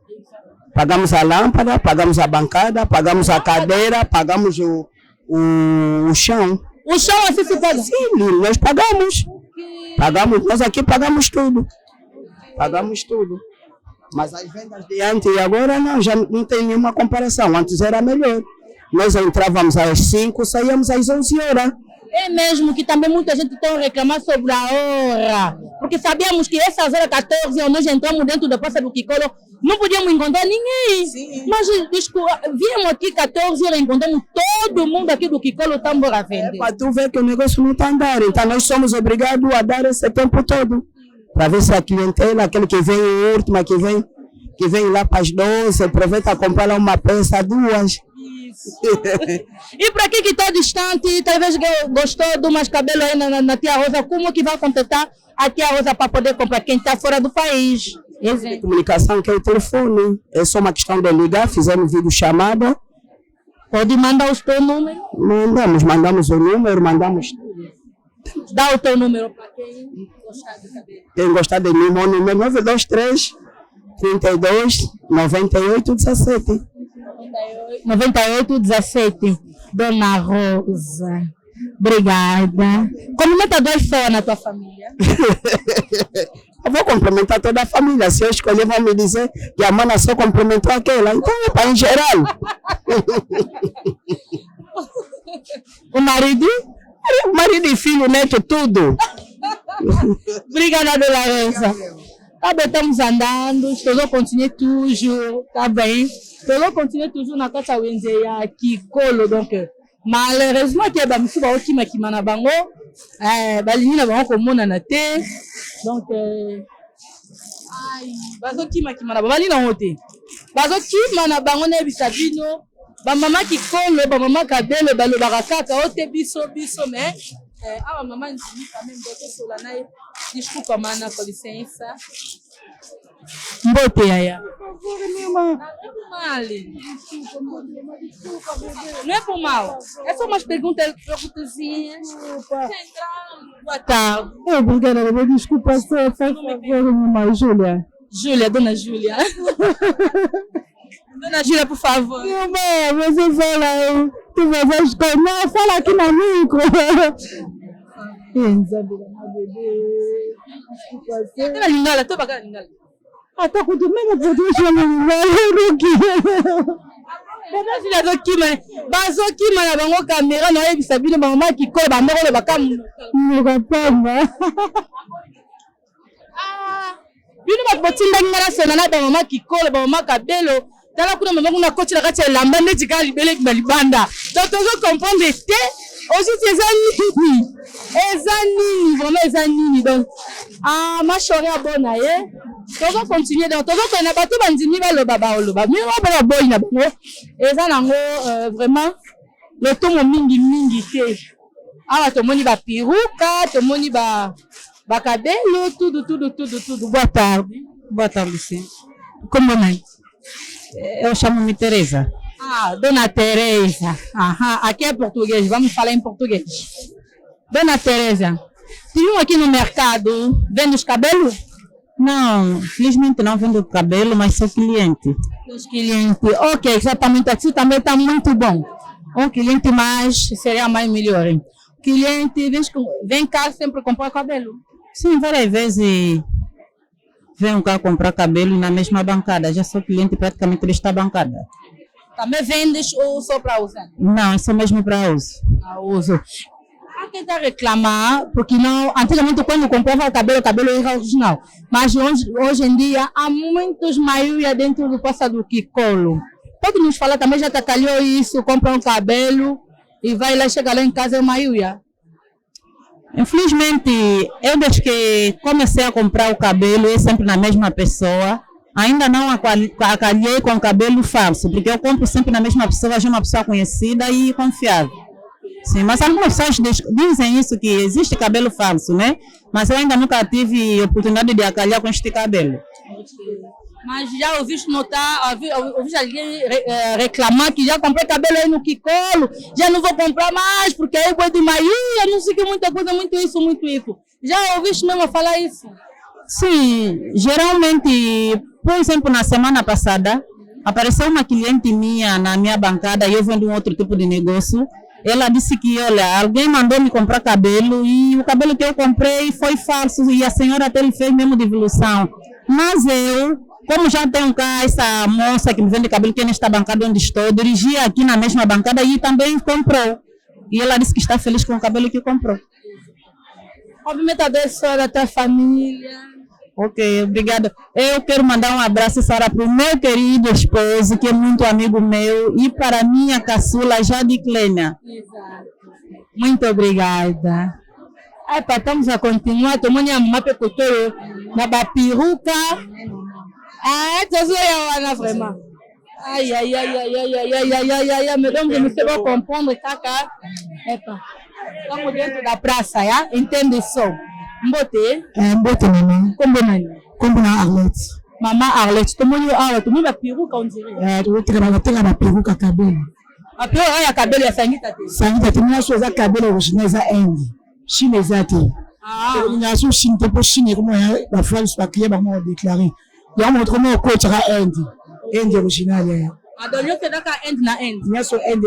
Pagamos a lâmpada, pagamos a bancada, pagamos a cadeira, pagamos o chão. O chão assim se paga? Sim, nós pagamos. Nós aqui pagamos tudo. Pagamos tudo. Mas as vendas de antes e agora não, já não tem nenhuma comparação. Antes era melhor. Nós entrávamos às 5, saíamos às 11 horas. É mesmo que também muita gente está a reclamar sobre a hora. Porque sabíamos que essas horas 14 nós entramos dentro da Praça do Kikolo, não podíamos encontrar ninguém. Sim. Mas viemos aqui 14 horas, encontramos todo mundo aqui do Kikolo, estamos a vender. Para tu ver que o negócio não está andando. Então nós somos obrigados a dar esse tempo todo. Para ver se a clientela, aquele que vem em última, que vem lá para as 12, aproveita a comprar lá uma peça, 2. E para quem que está distante, talvez gostou de umas cabelos aí na Tia Rosa, como que vai contactar a Tia Rosa para poder comprar quem está fora do país? De comunicação que é o telefone, é só uma questão de ligar, fizemos vídeo chamada. Pode mandar o teu número? Mandamos o número, mandamos tudo. Dá o teu número para quem gostar de cabelo. Quem gostar de mim, o número 923 32 98 17. 98 17. Dona Rosa. Obrigada. Cumprimenta 2 só na tua família. Eu vou cumprimentar toda a família. Se eu escolher, vão me dizer que a mana só cumprimentou aquela. Então é para em geral. O marido? Marido e filho, neto, tudo. Obrigada, Dona Rosa. Tá bem, estamos andando, todos continuer toujours, tá bem? Todos continuer toujours na casa Wenzeya Kikolo, donc malheureusement que ba musu ba okima kimana bango, balingi na bango komona na te, donc bazo kima kimana bali na hote. Bazo kima na bango na bisabino, ba mama Kikolo, ba mama Kabelo balobaka kaka hote biso mais awa mama nzimi quand même bote solana desculpa mana com licença mbote yaya não é por mal é só umas perguntazinhas boa tarde Obrigada, desculpa só, faz favor, minha Júlia. Dona Júlia Dona Júlia, por favor. Você fala, tu vai escolher, fala aqui na micro. Aquela lingala, tô bacana lingala. Até quando eu não podia chamar lingala, Dona Júlia, tô aqui, mas basou aqui, mas na bango câmera, não é sabendo, mas mamãe que cola, mas não é bacana. Não rapaz. Bino babotinda ngara senana ba mama Kikolo, ba mama Kabelo. Tala kuna mama kuna coach la kati lamba neti ka libele balibanda. Donc tozo comprendre te aussi c'est nini vraiment ezanini donc ma chérie abona ye. Tozo continuer donc tozo kona bato bandimi ba loba ba loba. Mais ba boy na bango. Ezanango vraiment le tomo mingi te. Awa tomoni ba piruka, tomoni ba Kabelo, tudo. Boa tarde, sim. Como é? Eu chamo-me Teresa. Dona Teresa. Aqui é português, vamos falar em português. Dona Teresa, tem aqui no mercado, vende os cabelos? Não, felizmente não vendo cabelo, mas sou cliente. Os clientes, ok, exatamente, aqui também está muito bom. Um cliente mais, seria mais melhor. Hein? Cliente, vem cá sempre comprar cabelo. Sim, várias vezes venho cá comprar cabelo na mesma bancada. Já sou cliente praticamente desta bancada. Também vendes ou só para usar? Não, é só mesmo para uso. Para uso. Há quem está a reclamar, porque não, antigamente quando comprava o cabelo era original. Mas hoje em dia há muitos maioria dentro do passado Kikolo. Pode nos falar também, já te calhou isso, compra um cabelo e vai lá, chega lá em casa é maioria. Infelizmente, eu desde que comecei a comprar o cabelo, é sempre na mesma pessoa. Ainda não acalhei com cabelo falso, porque eu compro sempre na mesma pessoa, já uma pessoa conhecida e confiável. Sim, mas algumas pessoas dizem isso, que existe cabelo falso, né? Mas eu ainda nunca tive oportunidade de acalhar com este cabelo. Mas já ouviste notar, ouviste alguém reclamar que já comprei cabelo aí no Kikolo, já não vou comprar mais, porque aí vou de maioria, não sei que muita coisa, muito isso. Já ouviste mesmo falar isso? Sim, geralmente, por exemplo, na semana passada, apareceu uma cliente minha na minha bancada e eu vendo um outro tipo de negócio. Ela disse que, olha, alguém mandou me comprar cabelo e o cabelo que eu comprei foi falso e a senhora até lhe fez mesmo devolução. Mas eu, como já tenho cá essa moça que me vende cabelo que é nesta bancada onde estou, dirigi aqui na mesma bancada e também comprou. E ela disse que está feliz com o cabelo que comprou. Obviamente abençoa da tua família. Ok, obrigada. Eu quero mandar um abraço, Sara, para o meu querido esposo, que é muito amigo meu, e para a minha caçula, Jade Clênia. Exato. Muito obrigada. Estamos a continuar tomando a mapa couture na bapiruca. Ça vraiment. Aïe, mesdames et messieurs, vão comprendre, caca. Estamos dentro da praça, já? Entende só. Mbote? Mbote, maman. Como nani? Como na Arlette. Maman Arlette, tomoni awa, tomoni ba peruca on dirait. Teka ba peruca cabelo. A peruca ya cabelo ya sangita te. Sangita te, minha coisa cabelo original za Inde. Chinesa te. Minha sou Chine te po Chine como é, ba fala isso aqui ba mo déclarer. Ya mo como ko tira Inde. Inde original é. adonyo c'est d'accord end na end nyaso end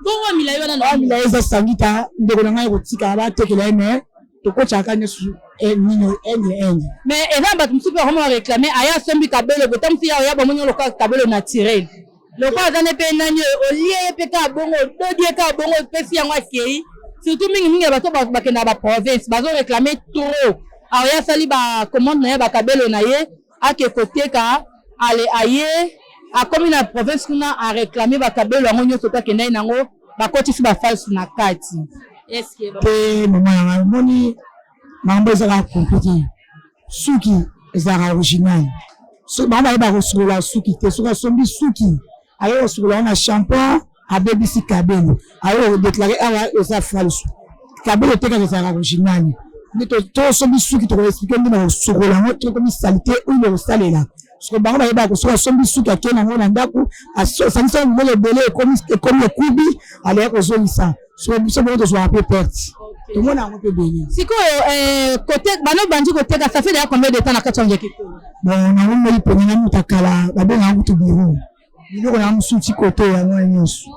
bongo milayo na no milayo za sangita ndeko na ngai kotika ba tekela ene to ko chaka nyaso nino end mais eza bato mususu vraiment réclamer aya sombi kabelo botam si ya ba monyo loka kabelo naturel loko azane pe nani olie pe ka bongo dodie ka bongo pesi yango akei surtout mingi bato bakenda ba province bazo réclamer trop aya sali ba commande na ya ba kabelo na ye ake koteka ale aye a comme na province kuna a réclamer ba kabelo yango nyonso ta kenda nango ba kotisi ba false na kati est-ce que pe mama moni mambo ezaka compliqué suki ezaka original so mama ba kosola suki te so sombi suki ayo sola na shampoo abebisi kabelo ayo déclarer awa eza false kabelo te ka ezaka original ni to sombi suki to expliquer ndina sokola ngo to comme salité ou le salela so bango ba ko so sombi suki akena ngo na ndako aso sanisa ngo le belé comme le kubi ale ko zolisa so biso bo to so un peu perte tout le monde a un peu béni siko côté bano banji côté ka ça fait déjà combien de temps na katanga kikolo bon na ngo li poni na mutakala ba benga ngo to biro biloko na musuti côté ya ngo nyonso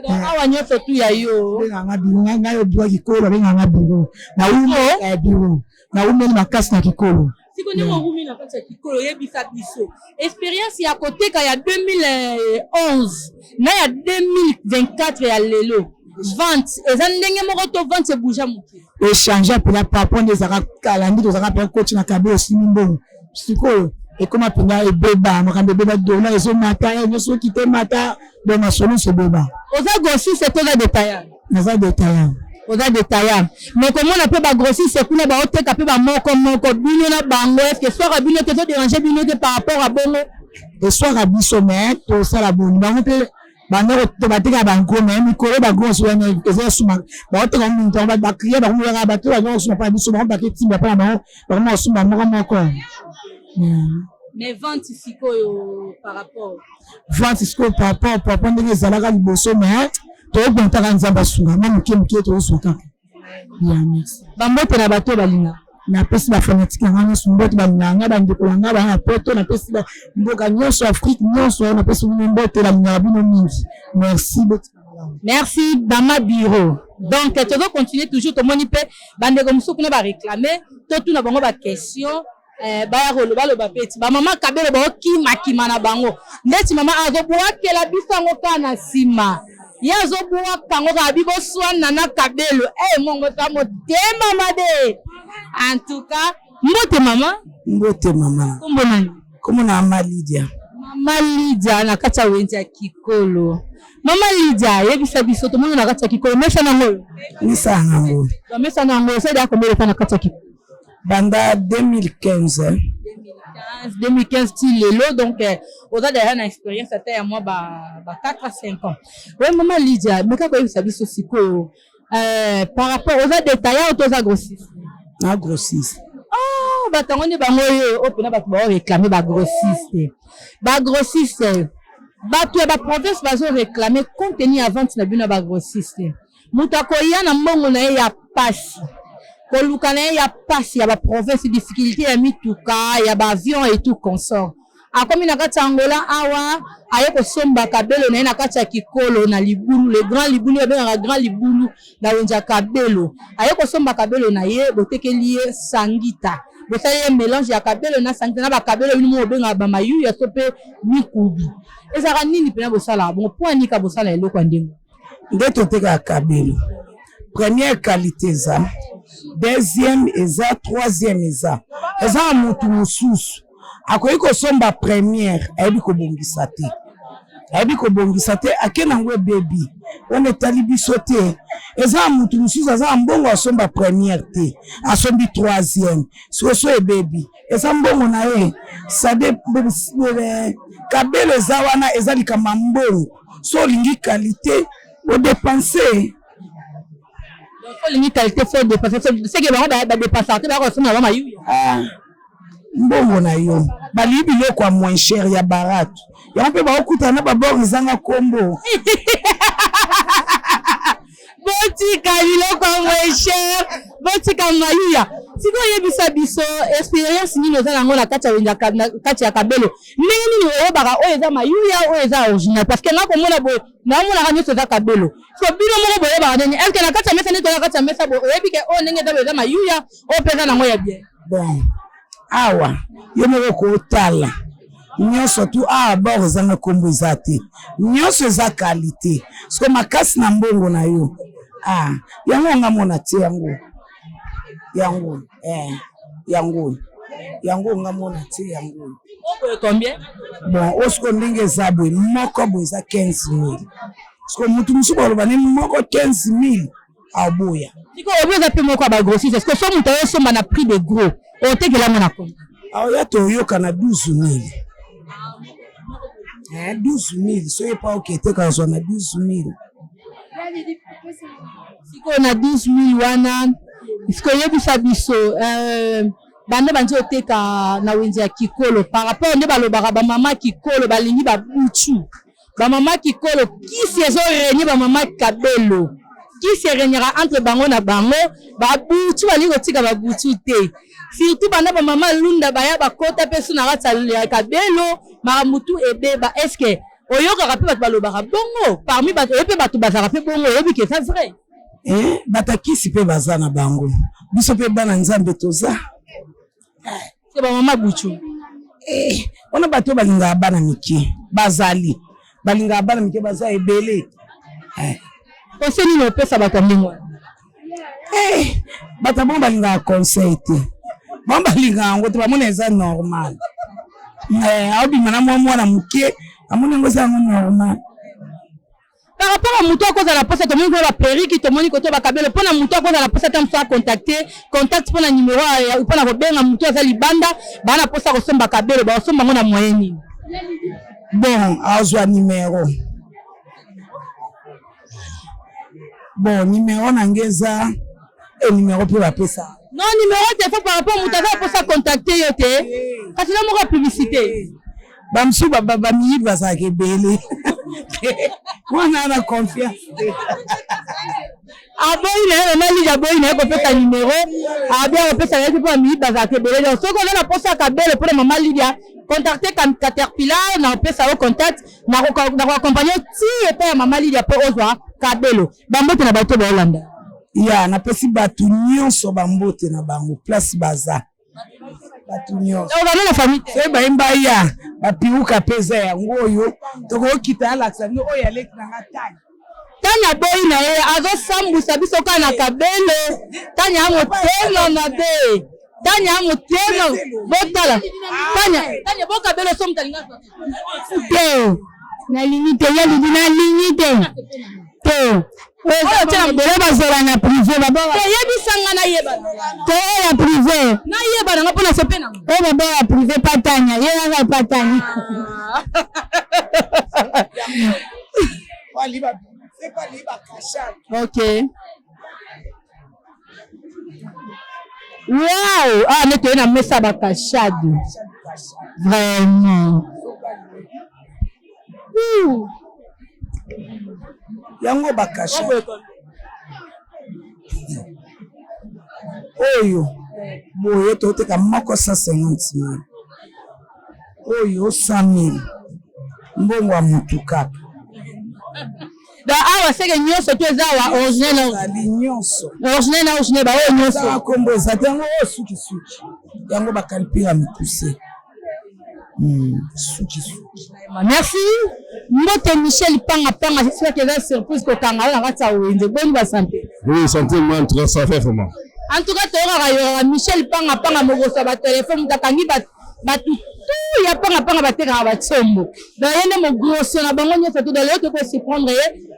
donc awa nyonso tu ya yo benga nga biro nga yo biro kikolo benga nga biro na umo biro na umo ni makasi na kikolo siko ni ngumi na kati ya kikolo yebisa biso expérience ya côté ka ya 2011 na ya 2024 ya lelo vente eza ndenge moko to vente bouger muke échanger pour la papa des arabes kalandi des arabes coach na kabelo simbo siko et comme apena e beba makambe beba dona ezo mata e nyoso kite mata do masolo se beba oza grossi c'est toza détaillant naza détaillant oza détaillant mais comment on peut ba grossi c'est kuna ba oteka pe ba moko bino na bango est-ce que soit bino te to déranger bino te par rapport à bongo et soit à biso mais to ça la bonne bango pe bando to batika bango mais mikolo ba grosso wana eza suma ba oteka muntu ba crier ba mu ya ba to ba suma pa biso ba ke timba pa ba vraiment suma moko mais vente siko par rapport vente siko par rapport ndenge zalaka liboso mais to bontaka nzamba sunga na muke to soka ya merci bambote na bato balinga na pesi ba fanatique ngana sumbote balanga bandikolanga ba na poto na pesi ba mboka nyonso Afrique nyonso na pesi mbote la bino mingi merci Bama Biro donc tu dois continuer toujours to moni pe bande comme ça kuna ba réclamer to tout na bango ba question ba rolo ba lo ba peti ba mama kabelo ba okima na bango ndeti mama azo boakela bisango kana sima yazo boa kango ka bibo swana na kabelo mongo ta motema made en tout cas mbote mama kombo na mama Lydia na kata wenzi ya kikolo mama Lydia yebisa biso to mona na kata kikolo mesa na ngolo mesa na ngolo c'est d'accord mais na kata kikolo banda 2015 ti lelo donc oza déjà na expérience ata ya moi ba 4 à 5 ans ouais mama Lydia mais kako yebisa biso siko par rapport aux détaillants ou aux grossistes na grossiste batango ni bango yo opena bato ba réclamer ba grossiste bato ya ba province bazo réclamer contenu avant na bino ba grossiste mutako ya na mbongo na ya pasi koluka na ya pasi ya ba province difficulté ya mituka ya ba avion et tout consort akomi na kati Angola awa aye ko somba kabelo na na kati ya kikolo na libulu le grand libulu ya benga grand libulu na wenja kabelo aye ko somba kabelo na ye botekeli ye sangita bosaye mélange ya kabelo na sangita na ba kabelo ni mo benga ba mayu ya sope mikubi ezaka nini pena bosala bon point ni ka bosala eloko ndingo ndeto teka kabelo première qualité za deuxième eza troisième eza mutu mususu akoyi kosomba première ayebi kobongisa te akena ngo bebi on etali biso te eza mutu mususu aza mbongo asomba première te asombi troisième soso ebebi eza mbongo na ye sade kabelo eza wana eza likama mbongo so olingi qualité odepense olingi qualité fo dépenser seke bango ba dépenser te ba kosomba ba mayu mbongo na yo bali biloko ya moins cher ya barato yango mpe baokutana na babor ezanga kombo botika biloko ya moins cher botika mayuya siko yebisa biso experience nini oza nango na kati ya kabelo ndenge nini oyebaka oyo eza mayuya oyo eza original parce que nga komona boye naomonaka nyonso eza kabelo so bino moko boyebaka ndenge est ce que na kati ya mesa nde toza kati ya mesa boye oyebi ke oyo ndenge eza boye eza mayuya oyo mpe eza nango ya bien bon awa yo moko kotala nyonso tu awa bor ezanga kombo eza te nyonso eza kalite siko makasi na mbongo na yo yango nga mona te yango nga mona te yango combien bon osiko ndenge eza boye moko boye eza 15,000 siko mutu mosusu baloba ne moko 15,000 aboya siko oyo eza mpe moko ya bagrossiste siko so moto oyosomba na prix de gros otekelamo na kombo aoya toyoka na 12,000 12,000 soki pa oketeka ozwa na 12,000 siko na 12,000 wana siko yebisa biso bande banzi oteka na wenze ya kikolo par rapport nde balobaka bamama kikolo balingi babutu bamama kikolo kisi ezorenye bamama kabelo kisi erenyaka entre bango na bango babutu balingi kotika babutu te surtout banda bamama lunda baya bakota mpe so na kati ya kabelo maramutu ebeba estce oyokaka mpe bato balobaka bongo parmi bato oyo mpe bato bazalaka mpe bongo oyebi ke eza vrai batakisi mpe baza na bango biso mpe bana nzambe toza se bamama butu wana bato oyo balingaka bana mike bazali balingaka bana mike baza ebele conseil nini opesa bato ya ndenge wana bato bongo balingaka conseil te bongo balingaka yango te bamona eza normal aobima na mwana moke amoni yango eza yango normal par rapport à mutu akozala posa tomoni ko ba periki tomoni ko to ba kabelo pona mutu akozala posa tam so contacter contact pona numéro pona ko benga mutu aza libanda bana posa ko somba kabelo ba somba ngona moyeni bon azwa numéro bon numéro nangeza numéro pe ba pesa non numéro téléphone par rapport mutu aza posa contacter yo te kasi na moko publicité bamsu baba mi bazaka ebele wana na confiance aboyi na mali ya boyi na ko pesa numéro abia ko pesa yetu pa mi bazaka ebele donc soko na posa kabele pour mama Lydia contacter Caterpillar na pesa au contact na ko accompagner ti et pa mama Lydia po ozwa kabelo bambote na bato ba Holanda ya na pesi batu nyonso bambote na bango place baza batu nyonso on la famille c'est baimba ya bapiuka pesa yango oyo tokokita alakisa no oyo aleki na ngatani tanya boyi na ye azosambusa biso kana kabelo tanya amotelo na te tanya amotelo botala tanya bokabelo so mutalinga te na limite ya na limite te oyo bazola na privé babora yebisanga na yeba te ya privé na yeba na ngapona sepena oyo babora ya privé patanya yena patanya ok wow neto na mesa bakashade vraiment yango bakasha oyo boye toteka moko 150,000 oyo 100,000 mbongo ya mutu kaka da awa seke nyonso to eza wa original original na original ba oyo nyonso kombo eza te yango oyo suki yango bakalipira mikuse merci mbote Michel Panga c'est que c'est surprise ko kanga na kati ya wenze boni ba santé oui santé moi en tout cas ça fait vraiment en tout cas to Michel Panga mogosa ba téléphone mutakangi batu tout ya Panga bateka ba tsombo da yene mo grosso na bango nyonso to de l'autre ko se prendre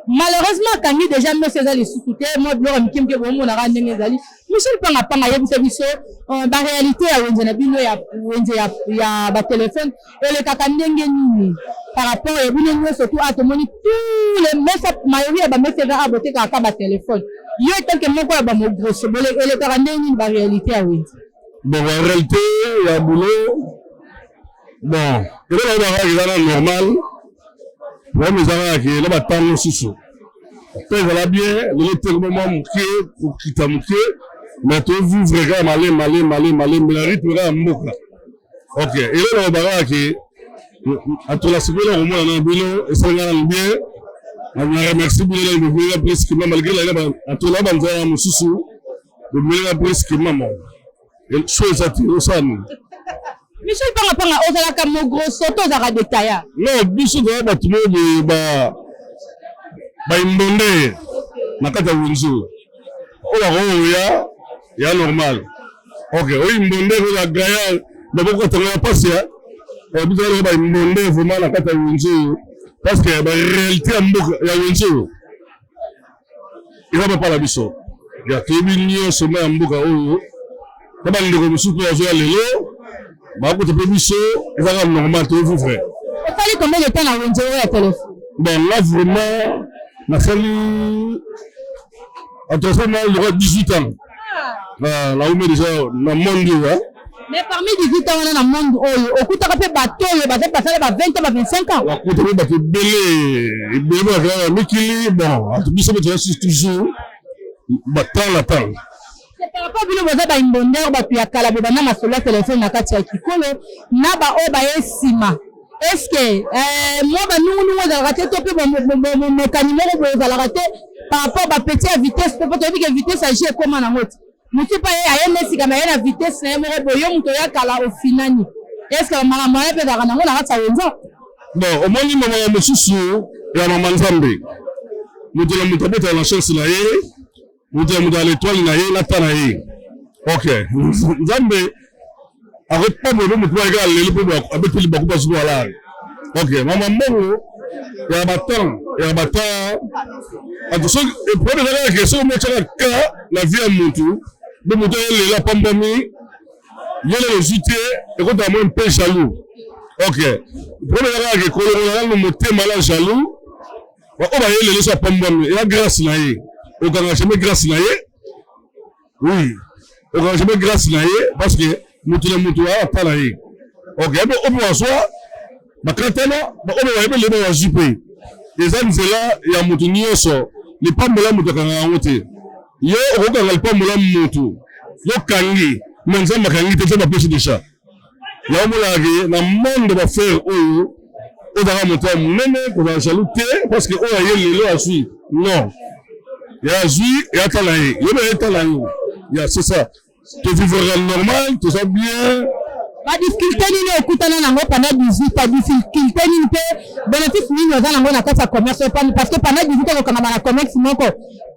malheureusement kangi déjà mais c'est les sous-côté moi blora mkimke bomo na randenge ezali Michel Panga yebisa biso ba réalité ya wenze na bino ya wenze ya ba téléphone ele kaka ndenge nini par rapport à bino nyonso to atomoni tous les messages mayoria ba message a boté kaka ba téléphone yo tant que moko ya ba mo grosso bole ele kaka ndenge nini ba réalité ya wenze bon la réalité ya boulot bon il est là normal ouais mais ça qui là ba tango susu ça va bien le moment moké ou kita moké mais tu vivre quand malé mais la rythme là mboka. OK, et là on va que à tout la seconde au moins dans bilo et ça va bien. On remercie bien le gouvernement presque malgré la à tout là banza mususu. Le meilleur presque maman. Et chose à dire ça nous. Michel Panga ozalaka mo grosso to za détaillé. Non, biso za batumo ba imbonde nakata wunzu. Ola ya normal. OK, oui imbonde ko la gaya d'abord quand on a passé biso ba imbonde vraiment nakata wunzu parce que ba réalité ya wunzu. Il va pas la biso. Ya tebinyo soma ya mbuka oyo. Kama ndiko musuku ya zo lelo. Bah, pour te permettre, il va normal, tu veux frère. Il fallait combien de temps à Wenzo à téléphone? Bon, là, vraiment, il a fallu. Entre ça, il y aura 18 ans. Là, on est déjà dans le monde. Mais parmi 18 ans, on est dans le monde. Au coup, tu as fait bateau, le bateau passé à 20 ans, 25 ans. Au coup, tu as fait bateau belé. Et bien, mais qui est bon. En tout cas, tu as toujours. Bateau, la temps. Par rapport à vous avez un bonheur, puis à Calabé, na masolo téléphone na kati ya kikolo, na ba o ba esima. Est-ce que moi ba nous za raté to pe mon mécanisme ko za raté par rapport ba petite vitesse, peut pas dire que vitesse agit comme na moto. Mutu pa ya mesi kama ya vitesse na mo boyo muto ya kala au finani. Est-ce que mama mama pe za na ngona ratsa wenza? Bon, au moins ni mama mususu ya mama Nzambe. Mutu la mutu beta la chance la ye. Vous avez l'étoile, la tanaï. OK. Nzambe, arrête pas de me voir avec les bakouba sur la. OK. Maman, il y a bâton. Attention, et pour la question, la vie à Moutou, de Moutou, il est là, Pambami, il y a les jutés, et quand on a un peu jaloux. OK. Pour la question, on a le moté malin jaloux, on va y aller sur Pambami, il y a grâce là. On n'a jamais grâce naïe. Oui. On n'a jamais grâce naïe parce que nous sommes à pas naïe. OK. Mais on peut asseoir. Mais quand on va les gens à juper. Les hommes là, il y a mutu nyoso. Les pommes là mutu kanga ngote. Yo okoka ngal pommes là mutu. Yo kangi. Menza makangi te ma pêche de chat. Là on l'a vu na monde va faire oyo. On va monter même pour la jalouté parce que on a eu les lois à suivre. Non. Il y a Zui et Atalaï. Il y a c'est ça. Tu vivras normal, tout ça bien. La difficulté ni au kutana nango pendant 18 ans, difficulté ni pe bénéfice ni dans nango na kasa commerce parce que pendant 18 ans on a na commerce moko.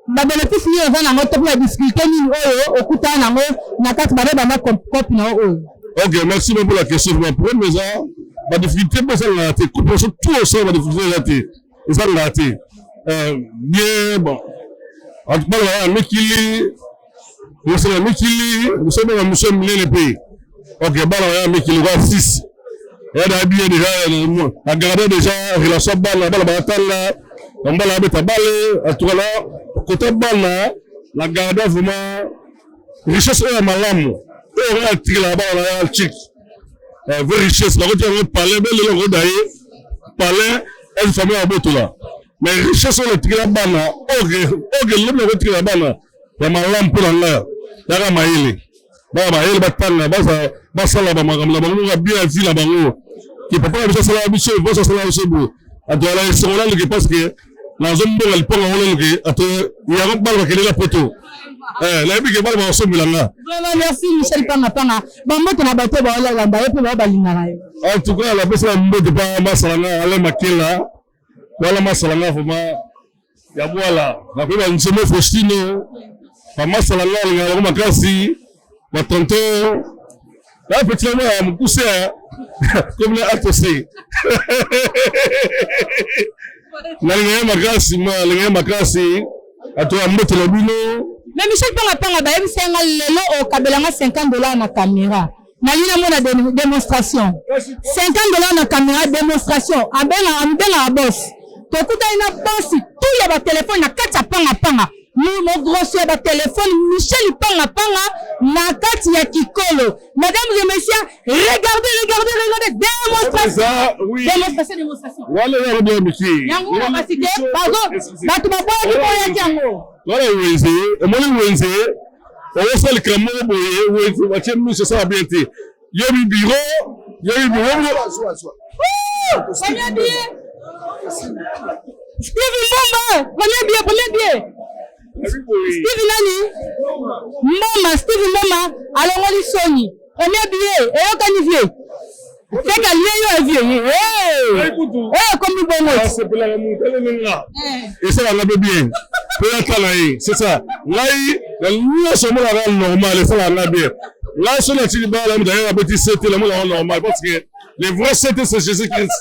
Ba bénéfice ni dans nango to la difficulté ni au kutana nango na kasa ba ba copie na o. OK, merci beaucoup pour la question. Pour la maison, la difficulté pour ça la té couper tout au sein la difficulté la té. Et ça la té. Bien bon. En tout cas, nous sommes les pays. OK, il y a 6. Il y a bien déjà, la garde déjà, relation balle, la bataille, on va la mettre à balle, à tout là, côté balle, la garde vraiment, richesse est malam. On va tirer la balle, la chic. Vraie richesse, la route est palais, belle, le rodaille, palais, elle famille à bout là. Mais richesse on le tire la balle, OK, l'homme le tire la balle. Il y a ma lampe pour l'air. Il y a ma maïle. Il batalla, basa la bama, la bama bien vu la bama. Qui peut pas ça la biche, ça la biche. À toi là, c'est là qui parce que la zone de elle prend on le à toi, il y a un balle qui est la poteau. La biche balle va ensemble là. Merci Michel Panga. Bon moi on a battu la balle pour la balle. En tout cas, la personne de pas masalanga, elle makela. Voilà masalanga vraiment. Ya voilà, na kwa nsemo Faustino. Pas masalanga ngalo makasi. Ma tonton, là petit moment à me pousser comme les atosé. La makasi, à toi mettre le boulot. Mais Michel Panga ba yebisa nga lelo o kabelanga $50 na caméra. Na lina mona démonstration. $50 na caméra démonstration. Ambela boss. Tokuta ina boss tout ya ba téléphone na kati panga. Mon gros ba téléphone Michel Panga na kati ya kikolo. Mesdames et messieurs, regardez démonstration. Démonstration. Wala ya bien monsieur. Yango capacité pardon. Batu ba boya ki yango. Voilà wenze, On sait le camion, c'est ça bien été. Il y a eu bureau, il y a eu bureau. Premier billet. Steve Mboma, premier billet. Steve Nani? Mboma, Steve Mboma, allons Sony. Premier billet, et on canifie. C'est qu'à lui, il est vieux. Comme une bonne c'est pour la remontée. Et ça, on l'a bien. C'est ça. Là, nous sommes normal, ça va bien. Là, sur la tiliba, là, d'ailleurs, un petit CT, là, normal, parce que les vrais CT, c'est Jésus-Christ.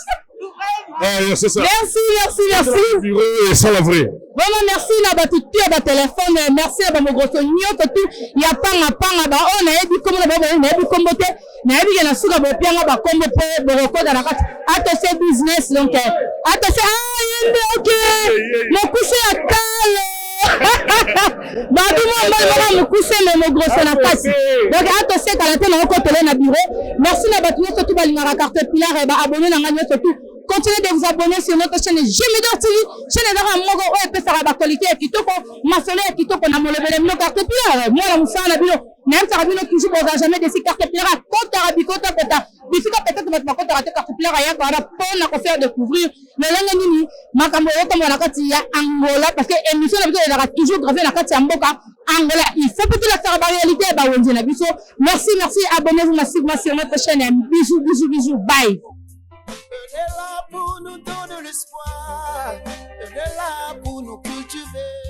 C'est ça. Merci. Bureau et ça, la vraie. Vraiment, merci, là, tu as téléphone, merci, là, mon gros sonio, que tout, il y a pas, on a dit comme on a dit comme beauté, on a dit qu'il y a un souka, bien, on va comme pour record dans la carte. Attention, business, donc, attention, ok, mon coucher à table. Bah, tout le monde va me coucher, mais mon gros, c'est la face. Donc, attention, quand la télé, on compte le bureau. Merci, là, bah, surtout, bah, il y a la carte pilar, et bah, abonnez, surtout. Continuez de vous abonner sur notre chaîne Jemidor TV. Chaîne d'Aramogo, et puis ça va l'actualité qui toko, maçonner qui toko, na molebe nos cartes pilar. Moi, la moussa, la bio, même ça rabino toujours, on va jamais décider carte pilar. Quand tu as rabicota, difficile peut-être de mettre ma compte à carte pilar, il y a pas de faire découvrir. Mais là, nini, ma caméra, comme on a quand il y a Angola, parce que l'émission, elle aura toujours gravé la carte Amboka. Angola, il faut peut-être la faire la réalité, bah, on dit la biso. Merci, abonnez-vous massivement sur notre chaîne. Bisous, bye. Elle est là pour nous donner l'espoir. Elle est là pour nous cultiver.